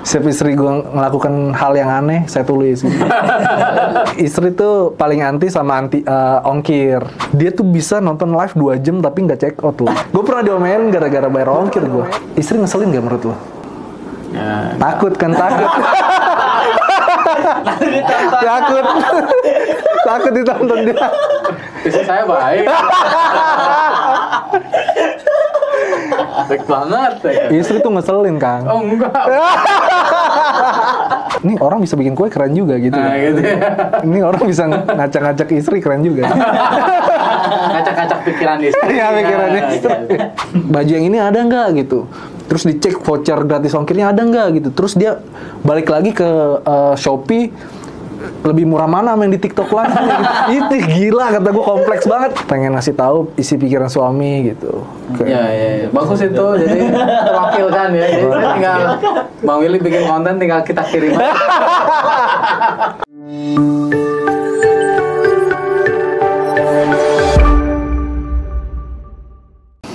Setiap istri gue melakukan hal yang aneh, saya tulis. Istri tuh paling anti sama ongkir. Dia tuh bisa nonton live 2 jam tapi nggak check out loh. Gue pernah diomelin gara-gara bayar ongkir gue. Istri ngeselin gak menurut lo? Ya, Takut kan, takut. Takut ditonton dia. istri saya baik. Baik banget. Istri tuh ngeselin, Kang. Oh enggak. Ini orang bisa bikin kue keren juga gitu. Nah, gitu ya. Ini orang bisa ngacak-ngacak istri keren juga. Ngacak-ngacak pikiran istri. Iya, pikirannya istri. Baju yang ini ada nggak gitu. Terus dicek voucher gratis ongkirnya ada nggak gitu. Terus dia balik lagi ke Shopee, lebih murah mana sama yang di TikTok lagi. Itu gila, kata gue kompleks banget. Pengen ngasih tahu isi pikiran suami gitu. Ya. Bagus itu. Jadi terwakilkan ya. Jadi tinggal Bang Willy bikin konten, tinggal kita kirim aja.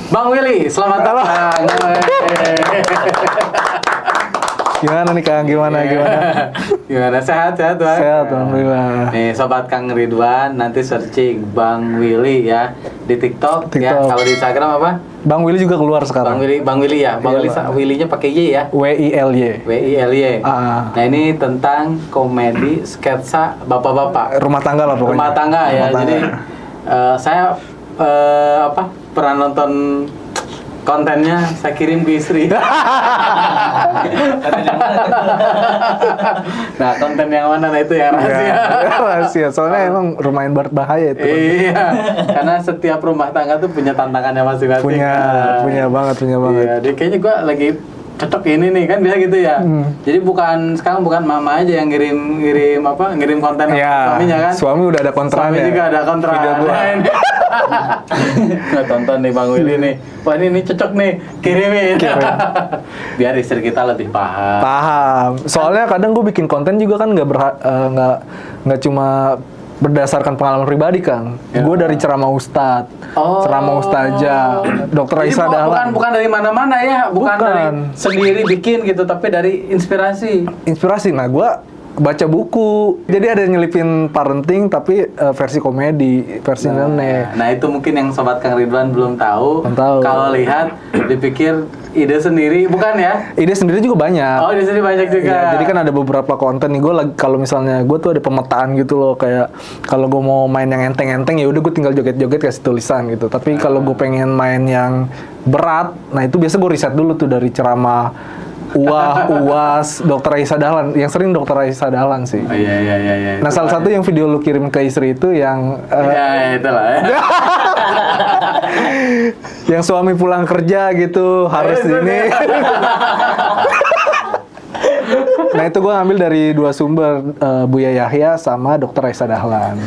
Bang Willy, selamat datang. Gimana nih Kang? Gimana? Gimana? Sehat, Bang? Sehat, alhamdulillah. Nih, Sobat Kang Ridwan, nanti searching Bang Willy ya di TikTok. Ya. Kalau di Instagram apa? Bang Willy juga keluar sekarang. Bang Willy ya. Bang Willy, Willy-nya pakai Y ya? WILY. WILY. Nah, ini tentang komedi sketsa bapak-bapak. Rumah tangga lah pokoknya. Rumah tangga ya. Jadi saya pernah nonton kontennya, saya kirim ke istri. Nah, konten yang mana? Nah, itu ya rahasia. Rahasia, soalnya emang lumayan berbahaya itu. Iya, karena setiap rumah tangga tuh punya tantangannya masing-masing. Punya banget. Iya, jadi kayaknya gua lagi cocok ini nih, kan biasa gitu ya. Jadi sekarang bukan mama aja yang ngirim konten suaminya kan. Suami udah ada kontraknya. Suami juga ada kontrak. Nah, tonton nih Bang Willy nih. Wah, ini cocok nih, kirimin. Biar istri kita lebih paham. Soalnya kadang gue bikin konten juga kan nggak cuma berdasarkan pengalaman pribadi, Kang. Ya. Gue dari ceramah ustadz, ceramah ustazah, Dokter Aisyah Dahlan. Bukan dari mana-mana ya, bukan dari sendiri bikin gitu, tapi dari inspirasi. Nah, gue baca buku, jadi ada yang nyelipin parenting tapi versi komedi, versi nenek. Nah, itu mungkin yang Sobat Kang Ridwan belum tahu. Kalau lihat, dipikir ide sendiri, bukan ya? Ide sendiri juga banyak. Oh, ide sendiri banyak juga. Ya, jadi kan ada beberapa konten nih, gue kalau misalnya gue tuh ada pemetaan gitu loh, kayak kalau gue mau main yang enteng-enteng ya udah gue tinggal joget-joget kasih tulisan gitu. Tapi kalau gue pengen main yang berat, nah itu biasa gue riset dulu tuh dari ceramah UAS, Dokter Aisyah Dahlan, yang sering Dokter Aisyah Dahlan sih. Oh, iya. Nah, salah satu yang video lu kirim ke istri itu yang itulah ya. yang suami pulang kerja gitu harus ini. Nah, itu gue ngambil dari 2 sumber, Buya Yahya sama Dokter Aisyah Dahlan.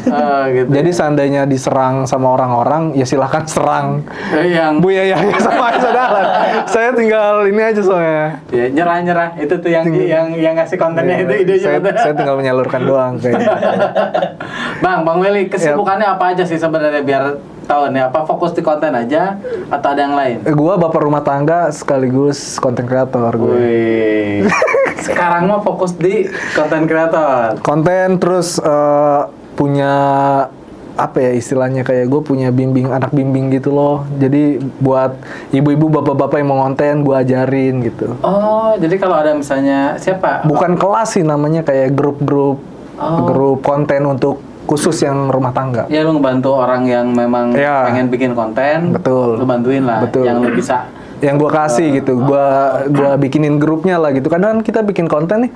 Gitu. Jadi seandainya diserang sama orang-orang, ya silahkan serang yang Buya Yahya sama Aisyah Dahlan. Saya tinggal ini aja soalnya. Ya, nyerah. Itu tuh yang ngasih kontennya itu idenya. Saya tinggal menyalurkan doang kayaknya. Bang Willy, kesibukannya apa aja sih sebenarnya, biar tahu nih, apa fokus di konten aja atau ada yang lain? Gua bapak rumah tangga sekaligus konten kreator gue. Sekarang mah fokus di konten kreator. Konten terus punya apa ya istilahnya, kayak gue punya anak bimbing gitu loh. Jadi buat ibu-ibu, bapak-bapak yang mau konten gue ajarin gitu. Oh, jadi kalau ada misalnya siapa? Bukan kelas sih namanya, kayak grup konten untuk khusus yang rumah tangga. Ya, lu ngebantu orang yang memang pengen bikin konten. Betul. Lu bantuin lah. Betul. Yang lu bisa. Yang gue kasih gitu, gue bikinin grupnya lah gitu. Kadang kita bikin konten nih,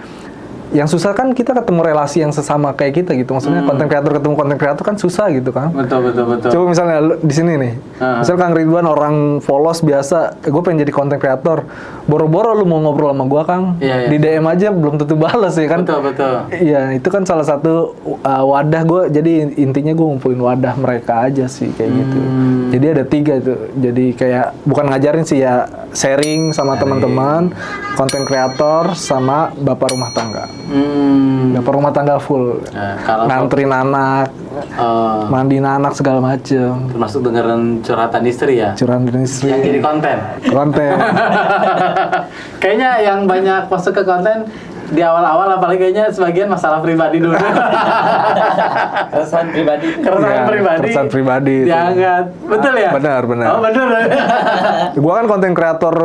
yang susah kan kita ketemu relasi yang sesama kayak kita gitu. Maksudnya konten kreator ketemu konten kreator kan susah gitu kan. Betul. Coba misalnya di sini nih, misal Kang Ridwan orang polos biasa, gue pengen jadi konten kreator. Boro-boro lu mau ngobrol sama gue, Kang, di DM aja belum tentu balas ya kan. Betul. Iya, itu kan salah satu wadah gue. Jadi intinya gue ngumpulin wadah mereka aja sih kayak gitu. Jadi ada 3 tuh. Jadi kayak bukan ngajarin sih ya, sharing sama teman-teman, konten kreator sama bapak rumah tangga. Dapur rumah tangga full. Kalau Nganterin anak, mandiin anak segala macem. termasuk dengerin curhatan istri ya. Curhatan istri. Yang jadi konten. Konten. Kayaknya yang banyak masuk ke konten di awal-awal apalagi kayaknya sebagian masalah pribadi dulu. Keresahan pribadi. Keresahan pribadi itu. Diangkat. Betul ya? Benar. Oh, benar. Gua kan konten kreator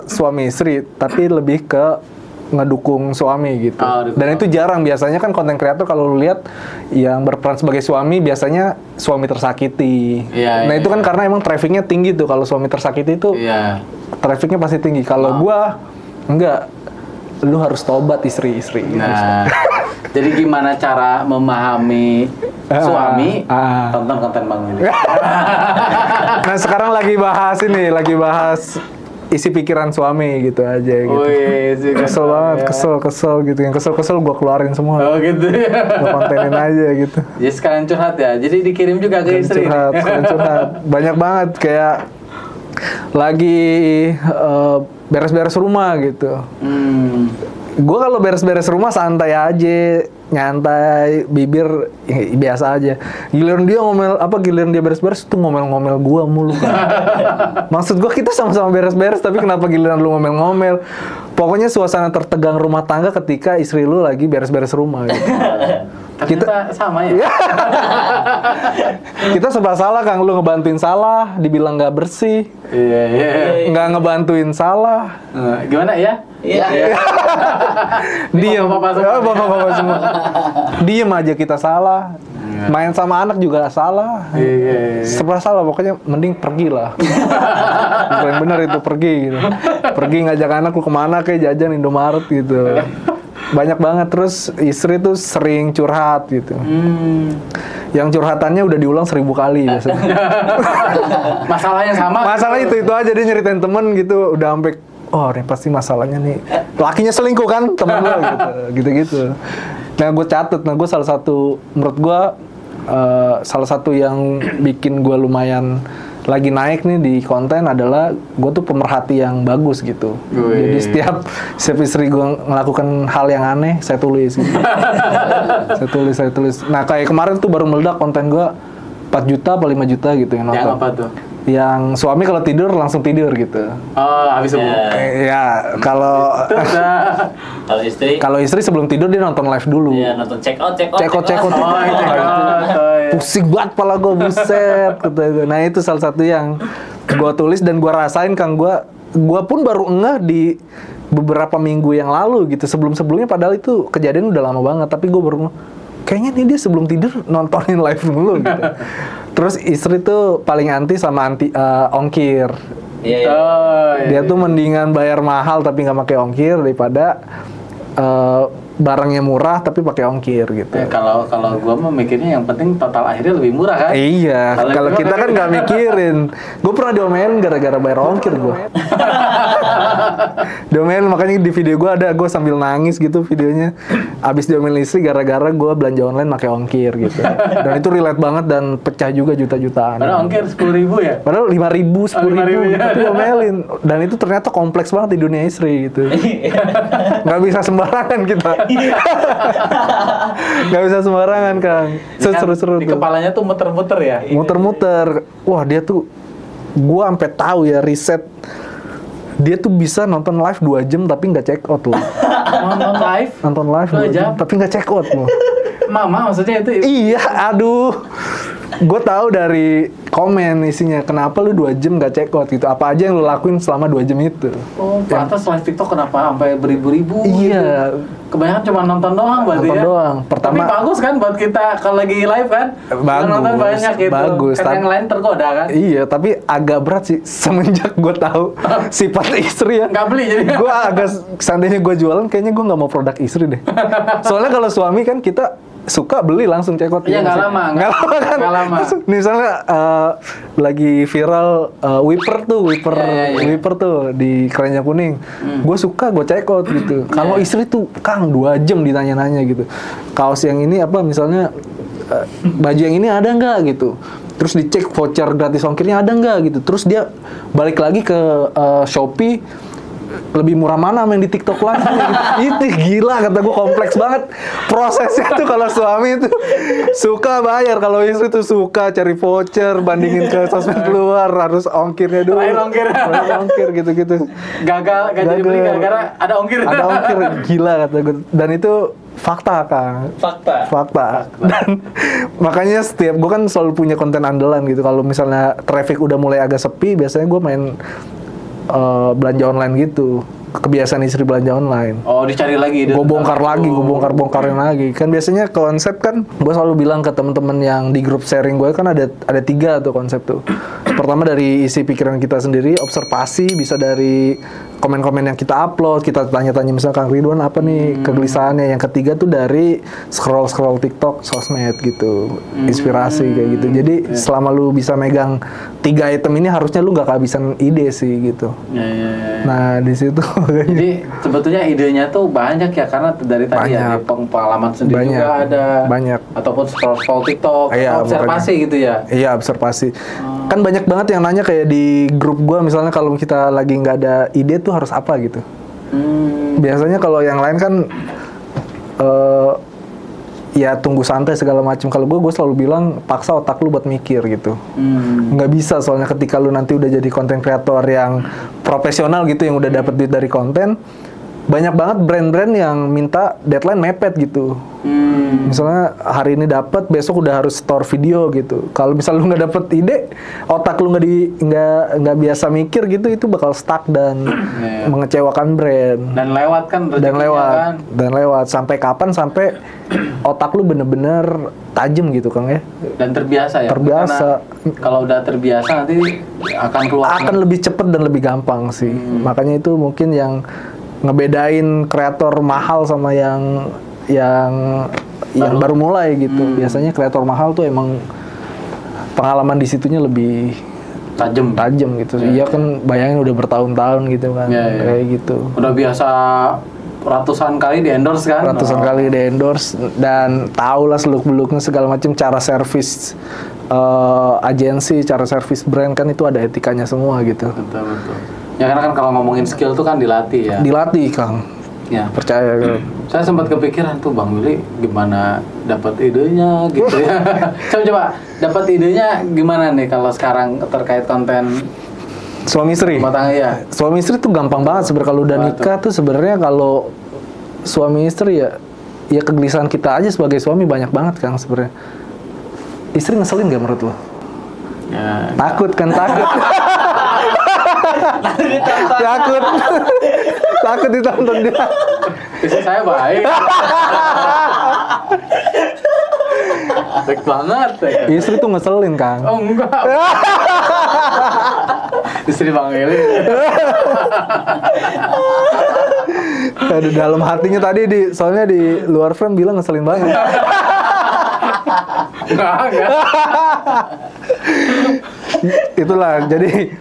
suami istri, tapi lebih ke ngedukung suami gitu. Dan itu jarang, biasanya kan konten kreator kalau lu lihat yang berperan sebagai suami biasanya suami tersakiti. Nah itu kan karena emang trafficnya tinggi tuh, kalau suami tersakiti itu trafficnya pasti tinggi. Kalau gua enggak, lu harus tobat istri-istri. Nah, jadi gimana cara memahami suami? Tonton konten Bang Willy. Nah sekarang lagi bahas isi pikiran suami gitu aja gitu. Kesel banget, kesel gitu. Yang kesel gue keluarin semua. Oh gitu ya. Gue kontenin aja gitu. Jadi sekalian curhat ya. Jadi dikirim juga ke istri. Curhat. Banyak banget kayak lagi beres-beres rumah gitu. Gue kalau beres-beres rumah santai aja, nyantai, bibir ya, biasa aja. Giliran dia beres-beres tuh ngomel-ngomel gue mulu kan. Maksud gue kita sama-sama beres-beres, tapi kenapa giliran lu ngomel-ngomel? Pokoknya suasana tertegang rumah tangga ketika istri lu lagi beres-beres rumah gitu. Kita sama ya. Kita serba salah, Kang. Lu ngebantuin salah, dibilang nggak bersih. Iya. Nggak ngebantuin salah. Gimana ya? Iya. Diem. Bapak-bapak semua. Diem aja kita salah. Main sama anak juga salah. Serba salah, pokoknya mending pergi lah. Yang benar itu pergi gitu. Pergi ngajak anak lu kemana kayak jajan Indomaret gitu. Banyak banget. Terus istri tuh sering curhat gitu. Yang curhatannya udah diulang 1000 kali biasanya. Masalahnya sama. Masalah itu aja, dia nyeritain temen gitu. Udah sampai ini pasti masalahnya nih lakinya selingkuh kan temen lo gitu. Nah gue catet. Nah gue menurut gue salah satu yang bikin gue lumayan lagi naik nih di konten adalah gue tuh pemerhati yang bagus gitu. Jadi setiap istri gue melakukan hal yang aneh, saya tulis gitu. saya tulis. Nah kayak kemarin tuh baru meledak konten gue 4 juta apa 5 juta gitu yang nonton. Yang apa tuh? Yang suami kalau tidur langsung tidur gitu. Oh, habis subuh. Ya, kalau istri sebelum tidur dia nonton live dulu. Iya, nonton check out. Pusing banget pala gue, buset gitu. Nah, itu salah satu yang gue tulis dan gue rasain, Kang. Gue pun baru ngeh di beberapa minggu yang lalu gitu. Sebelumnya padahal itu kejadian udah lama banget, tapi gue baru kayaknya nih dia sebelum tidur nontonin live dulu gitu. Terus istri tuh paling anti sama ongkir. Iya. Dia tuh mendingan bayar mahal tapi nggak pakai ongkir daripada barangnya murah tapi pakai ongkir gitu. Kalau gua mah mikirnya yang penting total akhirnya lebih murah kan? Iya. Kalau kita kan nggak mikirin. Gue pernah diomelin gara-gara bayar ongkir gue. Diomelin, makanya di video gue ada gue sambil nangis gitu videonya. Abis diomelin istri gara-gara gue belanja online pakai ongkir gitu. Dan itu relate banget dan pecah juga juta-jutaan. Padahal ongkir 10.000 ya? Padahal 5.000, 10.000 tapi diomelin. Dan itu ternyata kompleks banget di dunia istri gitu. Nggak bisa sembarangan kita. Nggak bisa sembarangan, Kang. Seru-seru di kepalanya tuh muter-muter ya? Muter-muter. Wah, dia tuh gua sampai tahu ya riset. Dia tuh bisa nonton live 2 jam tapi nggak check out loh. Nonton live 2 jam tapi nggak check out loh. Mama maksudnya itu? Iya, aduh. Gue tahu dari komen isinya, kenapa lu 2 jam gak check out gitu? Apa aja yang lu lakuin selama 2 jam itu? Oh, pantas live TikTok kenapa sampai beribu-ribu? Iya. Gitu. Kebanyakan cuma nonton doang berarti ya? Nonton doang. Pertama, tapi bagus kan buat kita kalau lagi live kan? Bagus. Nonton banyak gitu. Bagus. Kan yang lain tergoda kan? Iya, tapi agak berat sih semenjak gue tahu sifat istri ya. Nggak beli jadi? Gue agak, seandainya gue jualan, kayaknya gue nggak mau produk istri deh. Soalnya kalau suami kan kita suka beli langsung check out. Iya, nggak lama kan? Nggak lama. Misalnya lagi viral Wiper tuh di Keranjang Kuning. Gue suka, gue check out gitu. Kalau istri tuh, Kang, 2 jam ditanya-nanya gitu. Kaos yang ini apa misalnya, baju yang ini ada nggak gitu. Terus dicek voucher gratis ongkirnya ada nggak gitu. Terus dia balik lagi ke Shopee. lebih murah mana main di TikTok lagi gitu. Itu gila, kata gue kompleks banget prosesnya tuh. Kalau suami itu suka bayar, kalau istri tuh suka cari voucher, bandingin ke sosmed luar, harus ongkirnya dulu. Terakhir ongkir gitu-gitu. Gagal jadi beli gara-gara ada ongkir. Ada ongkir, gila kata gue. Dan itu fakta, Kang. Fakta. Dan makanya setiap gue kan selalu punya konten andalan gitu. Kalau misalnya traffic udah mulai agak sepi, biasanya gue main belanja online gitu. Kebiasaan istri belanja online. Oh, dicari lagi. Gue bongkarin lagi. Kan biasanya konsep kan, gue selalu bilang ke temen-temen yang di grup sharing gue kan ada 3 tuh konsep tuh. Pertama dari isi pikiran kita sendiri, observasi, bisa dari komen-komen yang kita upload, kita tanya-tanya misalnya Kang Ridwan apa nih kegelisahannya. Yang ketiga tuh dari scroll TikTok, sosmed gitu, inspirasi kayak gitu. Jadi selama lu bisa megang 3 item ini, harusnya lu nggak kehabisan ide sih gitu. Nah di situ. Jadi sebetulnya idenya tuh banyak ya, karena dari tadi ya pengalaman sendiri juga ada. Banyak. Ataupun scroll TikTok, observasi makanya, gitu ya. Iya, observasi. Kan banyak banget yang nanya kayak di grup gua misalnya, kalau kita lagi nggak ada ide tuh harus apa gitu. Biasanya kalau yang lain kan ya tunggu santai segala macam. Kalau gue selalu bilang paksa otak lu buat mikir gitu. Nggak bisa, soalnya ketika lu nanti udah jadi konten kreator yang profesional gitu, yang udah dapet duit dari konten, banyak banget brand-brand yang minta deadline mepet gitu. Misalnya hari ini dapat, besok udah harus store video gitu. Kalau misal lu nggak dapet ide, otak lu nggak biasa mikir gitu, itu bakal stuck dan mengecewakan brand. Dan lewat kan? Dan lewat. Sampai kapan? Sampai otak lu bener-bener tajam gitu, Kang ya. Dan terbiasa ya. Terbiasa. Kalau udah terbiasa nanti akan keluar. Akan lebih cepet dan lebih gampang sih. Makanya itu mungkin yang ngebedain kreator mahal sama yang baru mulai gitu. Biasanya kreator mahal tuh emang pengalaman di situnya lebih tajam gitu. Iya kan, bayangin udah bertahun-tahun gitu kan. Kayak gitu. Udah biasa ratusan kali di endorse kan? Kali di endorse, dan tau lah seluk-beluknya segala macam, cara servis agensi, cara servis brand kan itu ada etikanya semua gitu. Betul. Ya karena kan kalau ngomongin skill tuh kan dilatih ya. Dilatih, Kang. Ya, percaya kan. Saya sempat kepikiran tuh, Bang Willy gimana dapat idenya gitu ya. Coba dapat idenya gimana nih kalau sekarang terkait konten suami istri? Rumah tangga ya. Suami istri tuh gampang banget sebenarnya. Kalau udah nikah tuh sebenarnya, kalau suami istri ya kegelisahan kita aja sebagai suami banyak banget, Kang, sebenarnya. Istri ngeselin gak menurut lo? Ya, takut. Takut ditonton dia. Istri saya baik. Baik banget ya. Istri tuh ngeselin, Kang. Oh enggak. Istri Bang Eli. Aduh, dalam hatinya tadi soalnya di luar frame bilang ngeselin banget. Enggak. Itulah, jadi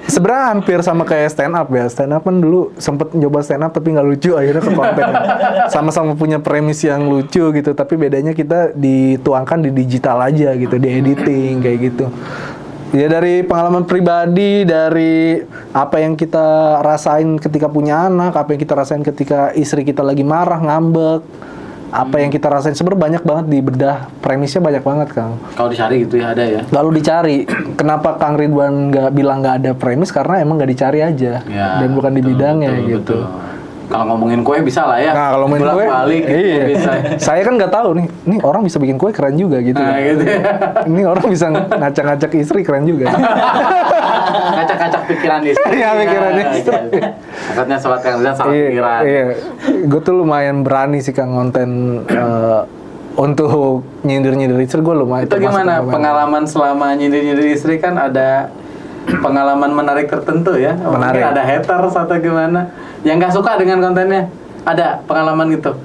sebenarnya hampir sama kayak stand up ya. Stand up kan dulu sempet nyoba stand up tapi nggak lucu, akhirnya ke konten. Sama-sama punya premis yang lucu gitu, tapi bedanya kita dituangkan di digital aja gitu, di editing kayak gitu. Ya dari pengalaman pribadi, dari apa yang kita rasain ketika punya anak, apa yang kita rasain ketika istri kita lagi marah, ngambek, apa yang kita rasain, sebenarnya banyak banget di bedah, premisnya banyak banget, Kang. Kalau dicari gitu ya ada ya. Lalu dicari, kenapa Kang Ridwan bilang nggak ada premis, karena emang nggak dicari aja ya, dan bukan di bidangnya gitu. Kalau ngomongin kue bisa lah ya. Nah, kalau ngomongin kue, balik gitu iya. Bisa. Saya kan nggak tahu nih orang bisa bikin kue keren juga gitu. Nah, gitu ya. Ini orang bisa ngacak-ngacak istri keren juga. Ngacak-ngacak pikiran istri. Iya, pikiran istri. Maksudnya sobat yang lihat salah pikiran. Iya, gue tuh lumayan berani sih, Kang, konten untuk nyindir-nyindir istri. Gue lumayan. Itu gimana pengalaman selama nyindir-nyindir istri? Kan ada pengalaman menarik tertentu ya. Menarik. Mungkin ada haters atau gimana yang nggak suka dengan kontennya, ada pengalaman gitu.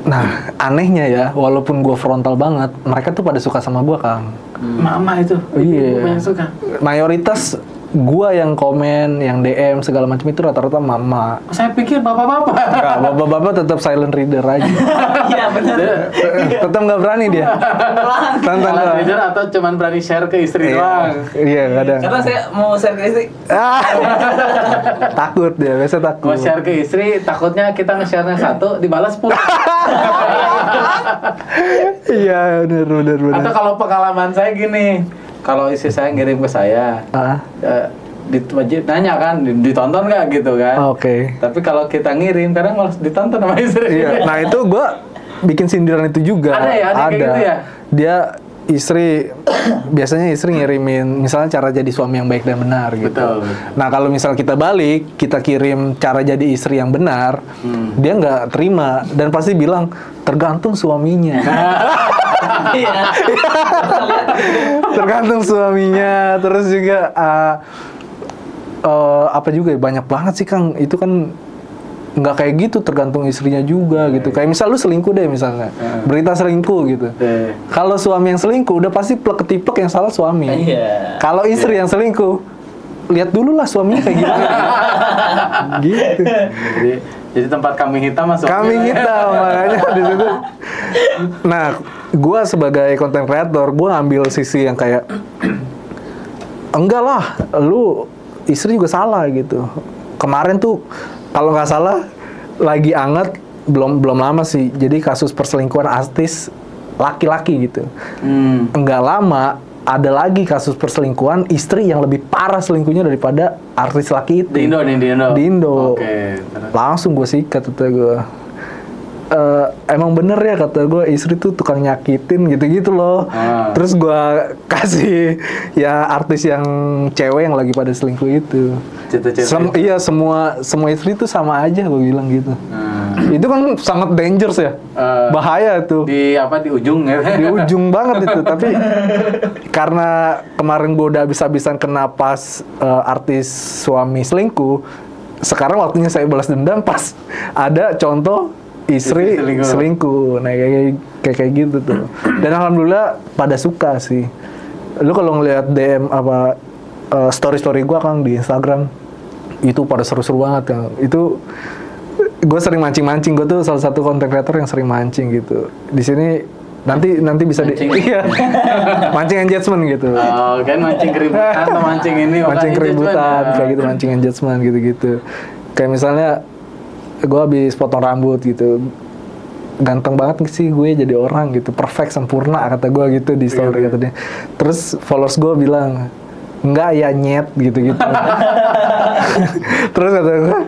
Nah, anehnya ya, walaupun gue frontal banget, mereka tuh pada suka sama gue, Kang. Mama itu iya, yang suka. Mayoritas gua yang komen, yang DM segala macam itu rata-rata mama. Saya pikir bapak-bapak. Enggak, bapak-bapak tetap silent reader aja. Iya benar. Tetap nggak berani dia. Tantang Silent gua. reader atau cuman berani share ke istri doang. Iya, kadang. Karena saya mau share ke istri. Ah, takut dia, biasa takut. Mau share ke istri, takutnya kita nge-share-nya 1, dibalas 10. Iya, benar. Atau kalau pengalaman saya gini, kalau istri saya ngirim ke saya, Ah, nanya kan, ditonton nggak gitu kan? oke. Tapi kalau kita ngirim, kadang malah ditonton sama istri. Iya, nah itu gua bikin sindiran itu juga. Ada ya, ada kayak gitu ya? Dia istri biasanya istri ngirimin misalnya cara jadi suami yang baik dan benar gitu. Betul. Nah kalau misal kita balik, kita kirim cara jadi istri yang benar, dia nggak terima dan pasti bilang tergantung suaminya. Iya. Tergantung suaminya, terus juga apa juga ya, banyak banget sih Kang, itu kan nggak kayak gitu, tergantung istrinya juga gitu. Kayak misal lu selingkuh deh misalnya, berita selingkuh gitu. Kalau suami yang selingkuh udah pasti plek-ketiplek yang salah suami. Iya. Kalau istri yang selingkuh, lihat dulu lah suaminya kayak gimana. Gitu. Jadi tempat kambing hitam masuk. Kambing hitam makanya di situ. Nah, gue sebagai content creator, gue ngambil sisi yang kayak enggak lah, lu istri juga salah gitu. Kemarin tuh kalau nggak salah lagi anget, belum lama sih. Jadi kasus perselingkuhan artis laki-laki gitu. Enggak lama ada lagi kasus perselingkuhan istri yang lebih parah selingkuhnya daripada artis laki itu. Di Indo nih, di Indo. Di Indo. Oke, terus. Langsung gue sikat kata gue. Emang bener ya kata gue, istri tuh tukang nyakitin gitu-gitu loh. Terus gue kasih ya artis yang cewek yang lagi pada selingkuh itu. Iya, semua istri tuh sama aja gue bilang gitu. Itu kan sangat dangerous ya, bahaya tuh. Di ujung ya? Di ujung banget itu. Tapi karena kemarin gue udah habis-habisan kena pas artis suami selingkuh, sekarang waktunya saya balas dendam pas ada contoh istri selingkuh. Nah kayak gitu tuh. Dan alhamdulillah pada suka sih. Lu kalau ngelihat DM apa story gue Kang di Instagram itu pada seru-seru banget Kang. Itu gue sering mancing-mancing, gue tuh salah satu content creator yang sering mancing gitu. Di sini nanti bisa iya. Mancing engagement gitu. Oh, kan mancing keributan atau mancing ini mancing keributan kayak gitu, mancing engagement gitu-gitu. Kayak misalnya gue habis potong rambut gitu, ganteng banget sih gue jadi orang gitu, perfect sempurna kata gue gitu di story katanya. Terus followers gue bilang enggak ya nyet gitu. Terus kata gue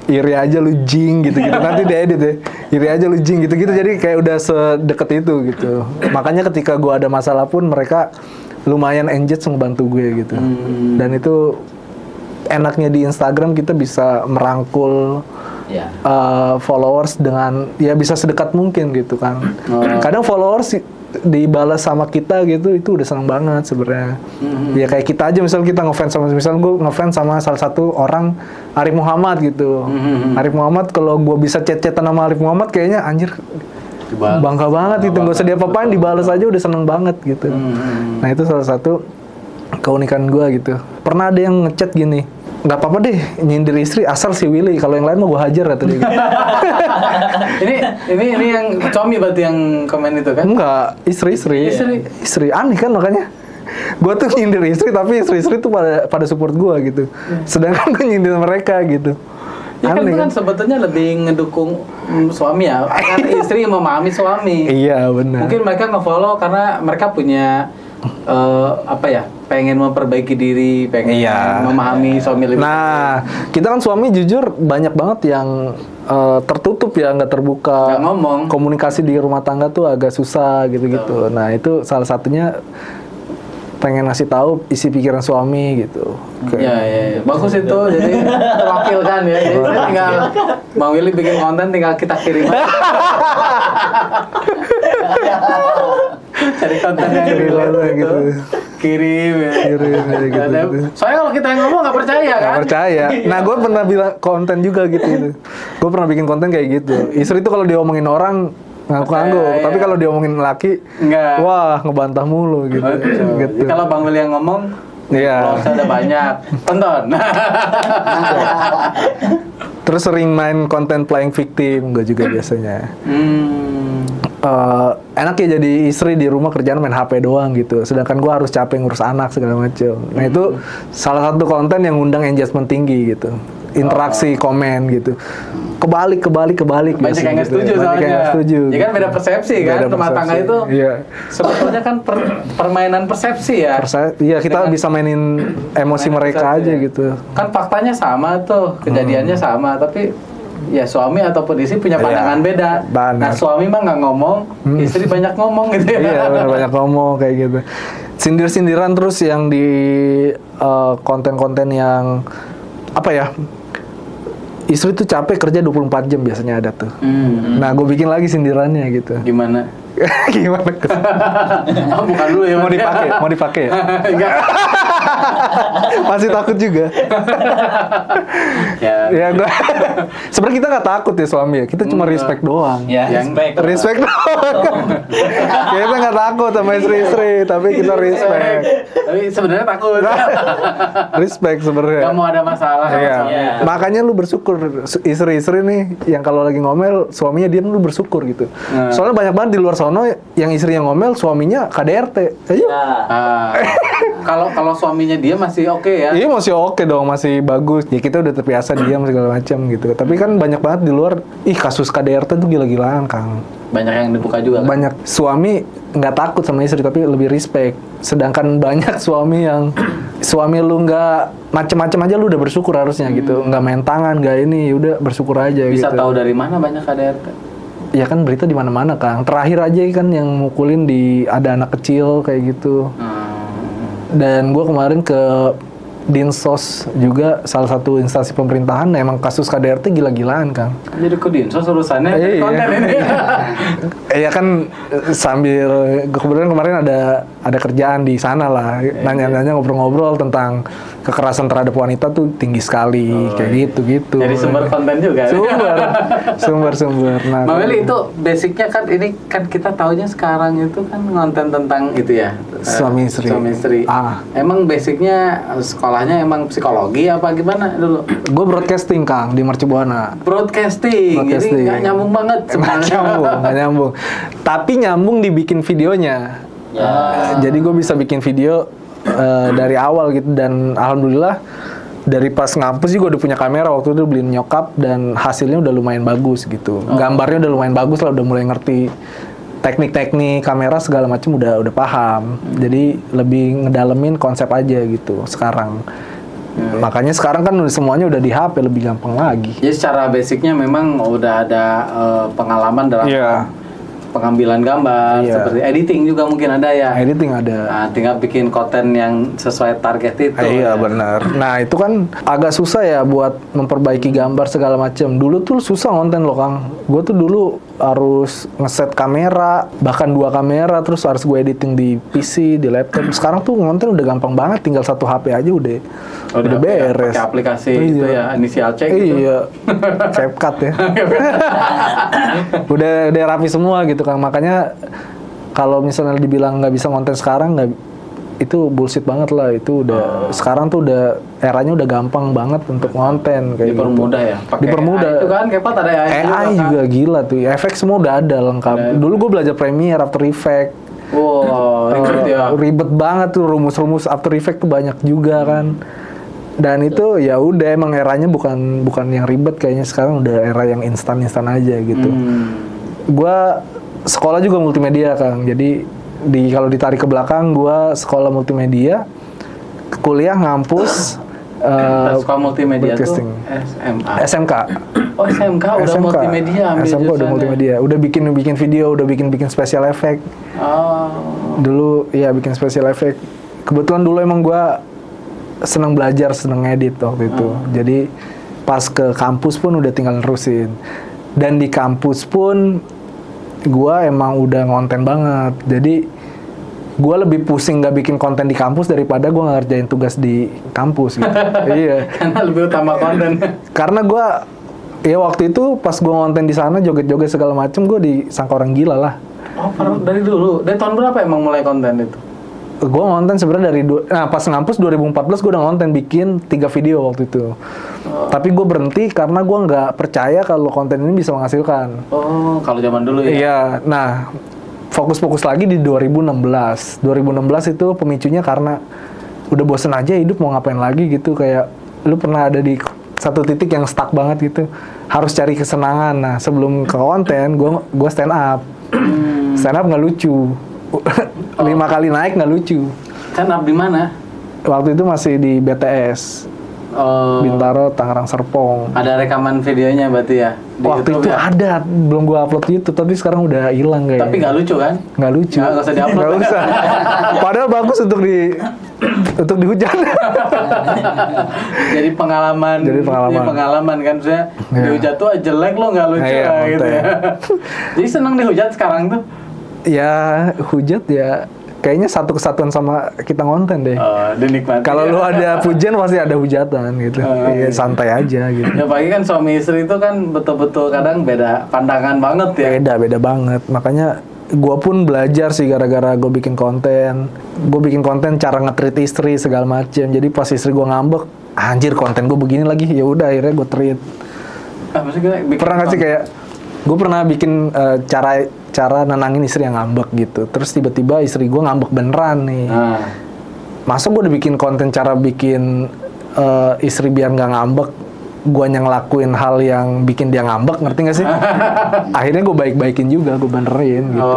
iri aja lu jing gitu nanti dia edit ya, iri aja lu jing gitu jadi kayak udah sedekat itu gitu. Makanya ketika gue ada masalah pun mereka lumayan engage ngebantu gue gitu. Dan itu enaknya di Instagram kita bisa merangkul followers dengan ya bisa sedekat mungkin gitu kan. Kadang followers dibalas sama kita gitu itu udah seneng banget sebenarnya. Ya kayak kita aja misal kita ngefans sama, misal gue ngefans sama salah satu orang Arif Muhammad gitu. Arif Muhammad, kalau gue bisa chat-chatan sama Arif Muhammad kayaknya anjir bangga banget gitu, nggak usah diapa-apain dibalas aja udah seneng banget gitu. Nah itu salah satu keunikan gue gitu. Pernah ada yang ngechat gini, nggak apa-apa deh nyindir istri asal si Willy, kalau yang lain mau gue hajar kata dia gitu. ini yang suami berarti yang komen itu kan? Enggak, istri aneh kan makanya. Gue tuh nyindir istri tapi istri tuh pada support gue gitu. Sedangkan gue nyindir mereka gitu. Ya kan aneh itu kan sebetulnya lebih ngedukung suami ya, karena istri memahami suami. Iya benar. Mungkin mereka nge-follow karena mereka punya pengen memperbaiki diri, pengen memahami suami lebih. Nah, kita kan suami jujur banyak banget yang tertutup ya, nggak terbuka. Nggak ngomong. Komunikasi di rumah tangga tuh agak susah gitu-gitu. Nah, itu salah satunya pengen ngasih tahu isi pikiran suami gitu. Iya. Bagus itu, jadi terwakilkan ya. Jadi saya tinggal Bang Willy bikin konten, tinggal kita kirim aja. Cari konten yang gitu. Kirim ya. Gitu. Soalnya kalau kita yang ngomong nggak percaya kan? Nggak percaya. Nah, gue pernah bilang konten juga gitu. Gue pernah bikin konten kayak gitu. Istri itu kalau diomongin orang ngangguk-ngangguk, tapi kalau diomongin laki, enggak. Wah ngebantah mulu gitu. Gitu. Kalau Bang Willy yang ngomong, Iya. Followersnya ada banyak, tonton. Terus sering main konten playing victim gue juga biasanya. Enak ya jadi istri di rumah kerjaan main HP doang gitu. Sedangkan gue harus capek ngurus anak segala macem. Nah itu salah satu konten yang ngundang engagement tinggi gitu. Interaksi, komen gitu. Kebalik. Banyak yang nggak setuju soalnya. Banyak yang nggak setuju. Ya kan beda persepsi kan, Beda rumah tangga persepsi. itu Iya. sebetulnya kan permainan persepsi ya. Iya kita Dengan- bisa mainin emosi Mainan mereka persepsi aja ya. gitu. Kan faktanya sama tuh, kejadiannya sama, tapi ya suami ataupun istri punya pandangan Iya, beda. benar. Nah suami mah nggak ngomong, istri banyak ngomong gitu ya. Iya bener, banyak ngomong kayak gitu. Sindir-sindiran terus yang di konten-konten yang apa ya? Istri tuh capek kerja 24 jam biasanya ada tuh. Nah, gue bikin lagi sindirannya gitu. Gimana? Gimana? Oh, bukan dulu ya. Mau Mas. dipakai ya? Enggak. Masih takut juga. Ya. Ya, gua sebenarnya kita nggak takut ya suami ya. Kita cuma respect doang. Ya, Yang- respect. Respect doang. Kita nggak takut sama istri-istri, tapi kita respect. Tapi sebenarnya takut. Respect sebenarnya. Gak mau ada masalah. sama Iya. suami. Iya. Makanya lu bersyukur istri-istri nih yang kalau lagi ngomel suaminya diam lu bersyukur gitu. Nah. Soalnya banyak banget di luar sono yang istrinya ngomel suaminya KDRT. Ayo. Ya. Ah, kalau suaminya dia masih oke ya. Iya masih oke dong, masih bagus. Ya kita udah terbiasa diam segala macam gitu. Tapi kan banyak banget di luar, kasus KDRT tuh gila-gilaan, Kang. Banyak yang dibuka juga kan. Banyak suami nggak takut sama istri tapi lebih respect. Sedangkan banyak suami yang suami lu nggak macem-macem aja lu udah bersyukur harusnya gitu. Nggak main tangan, nggak ini, udah bersyukur aja Bisa gitu. tahu dari mana banyak KDRT? Ya kan berita di mana-mana, Kang. Terakhir aja kan yang mukulin ada anak kecil kayak gitu. Dan gue kemarin ke Dinsos juga salah satu instansi pemerintahan, emang kasus KDRT gila-gilaan, Kang. Jadi ke Dinsos urusannya Iya. konten ini. Ya kan sambil kebetulan kemarin ada kerjaan di sana lah, nanya-nanya ngobrol-ngobrol tentang kekerasan terhadap wanita tuh tinggi sekali, kayak gitu-gitu. Jadi sumber konten juga. Sumber. Nah, Bang Meli itu basicnya kan ini kan kita taunya sekarang itu kan konten tentang itu ya. Suami istri. Suami istri. Emang basicnya sekolahnya emang psikologi apa gimana dulu? gue broadcasting, Kang, di Mercubuana. Broadcasting. Jadi nggak nyambung banget sebenarnya. Nggak nyambung. Tapi nyambung dibikin videonya. Jadi gue bisa bikin video dari awal gitu, dan alhamdulillah dari pas ngampus sih gue udah punya kamera waktu itu, beliin nyokap, dan hasilnya udah lumayan bagus gitu. Gambarnya udah lumayan bagus lah, udah mulai ngerti teknik-teknik kamera segala macam, udah paham. Jadi lebih ngedalemin konsep aja gitu sekarang. Makanya sekarang kan semuanya udah di HP, lebih gampang lagi. Jadi secara basicnya memang udah ada pengalaman dalam pengambilan gambar, Iya. seperti editing juga mungkin ada ya. Editing ada. Nah, tinggal bikin konten yang sesuai target itu. Iya ya. benar. Nah itu kan agak susah ya buat memperbaiki gambar segala macam. Dulu tuh susah konten loh, Kang. Gue tuh dulu harus ngeset kamera, bahkan 2 kamera, terus harus gue editing di PC, di laptop. Sekarang tuh konten udah gampang banget, tinggal 1 HP aja udah beres. Pakai aplikasi itu ya, inisial C gitu. Iya, CapCut ya. udah rapi semua gitu, Kang. Makanya kalau misalnya dibilang nggak bisa konten sekarang, nggak, itu bullshit banget lah. Itu udah sekarang tuh udah eranya udah gampang banget untuk konten kayak Dipermudah gitu. ya. Pakai Dipermudah. AI itu kan Kepat ada AI juga gila tuh. Efek semua udah ada lengkap. Dulu gue belajar Premiere, After Effects. Wow, ribet ya. Ribet banget tuh, rumus-rumus After Effects tuh banyak juga kan. Dan itu ya udah emang eranya bukan yang ribet, kayaknya sekarang udah era yang instan aja gitu. Gua sekolah juga multimedia, Kang. Jadi kalau ditarik ke belakang, gua sekolah multimedia, kuliah ngampus sekolah multimedia tuh broadcasting. SMA. SMK. Oh, SMK udah multimedia ambil SMK udah jurusannya. multimedia. Udah bikin video, udah bikin special effect. Oh. Dulu ya bikin special effect. Kebetulan dulu emang gua senang belajar, senang ngedit waktu itu. Jadi pas ke kampus pun udah tinggal nerusin. Dan di kampus pun gua emang udah ngonten banget. Jadi gua lebih pusing nggak bikin konten di kampus daripada gua ngerjain tugas di kampus gitu. Iya. Karena lebih utama konten. Karena gua ya waktu itu pas gua ngonten di sana joget-joget segala macem, gua disangka orang gila lah. Oh, dari dulu. Dari tahun berapa emang mulai konten itu? gue ngonten sebenarnya pas ngampus 2014 gue udah ngonten bikin 3 video waktu itu. Tapi gue berhenti karena gue nggak percaya kalau konten ini bisa menghasilkan. Oh, kalau zaman dulu ya? Iya, nah fokus lagi di 2016. 2016 itu pemicunya karena udah bosen aja hidup mau ngapain lagi gitu, kayak lu pernah ada di satu titik yang stuck banget gitu, harus cari kesenangan. Nah sebelum ke konten, gue stand up. Stand up nggak lucu. 5 kali naik nggak lucu. Stand up di mana? Waktu itu masih di BTS. Bintaro, Tangerang Serpong. Ada rekaman videonya berarti ya? Di Waktu YouTube itu ya? ada, belum gua upload di YouTube, tapi sekarang udah hilang kayaknya. Tapi nggak lucu kan? Nggak lucu. Nggak usah di-upload. Nggak usah. Padahal bagus untuk dihujat. Jadi pengalaman. Jadi pengalaman. Ini pengalaman kan, maksudnya Iya. dihujat tuh jelek lo nggak lucu Iya, lah, gitu monte. ya. Jadi seneng dihujat sekarang tuh? Ya hujat ya, kayaknya satu kesatuan sama kita ngonten deh. Dinikmati. Kalau lu ada pujian pasti ada hujatan gitu. Iya, santai aja gitu. Ya pagi kan suami istri itu kan betul-betul kadang beda pandangan banget ya. Beda banget. Makanya gue pun belajar sih gara-gara gue bikin konten. Gue bikin konten cara nge-treat istri segala macem. Jadi pas istri gue ngambek, anjir konten gue begini lagi. Ya udah akhirnya gue treat. Maksudnya bikin Pernah nggak sih kayak gue pernah bikin cara nenangin istri yang ngambek gitu. Terus tiba-tiba istri gue ngambek beneran nih. Masa gue udah bikin konten cara bikin istri biar nggak ngambek, gue ngelakuin hal yang bikin dia ngambek, ngerti nggak sih? Akhirnya gue baik-baikin juga, gue benerin gitu.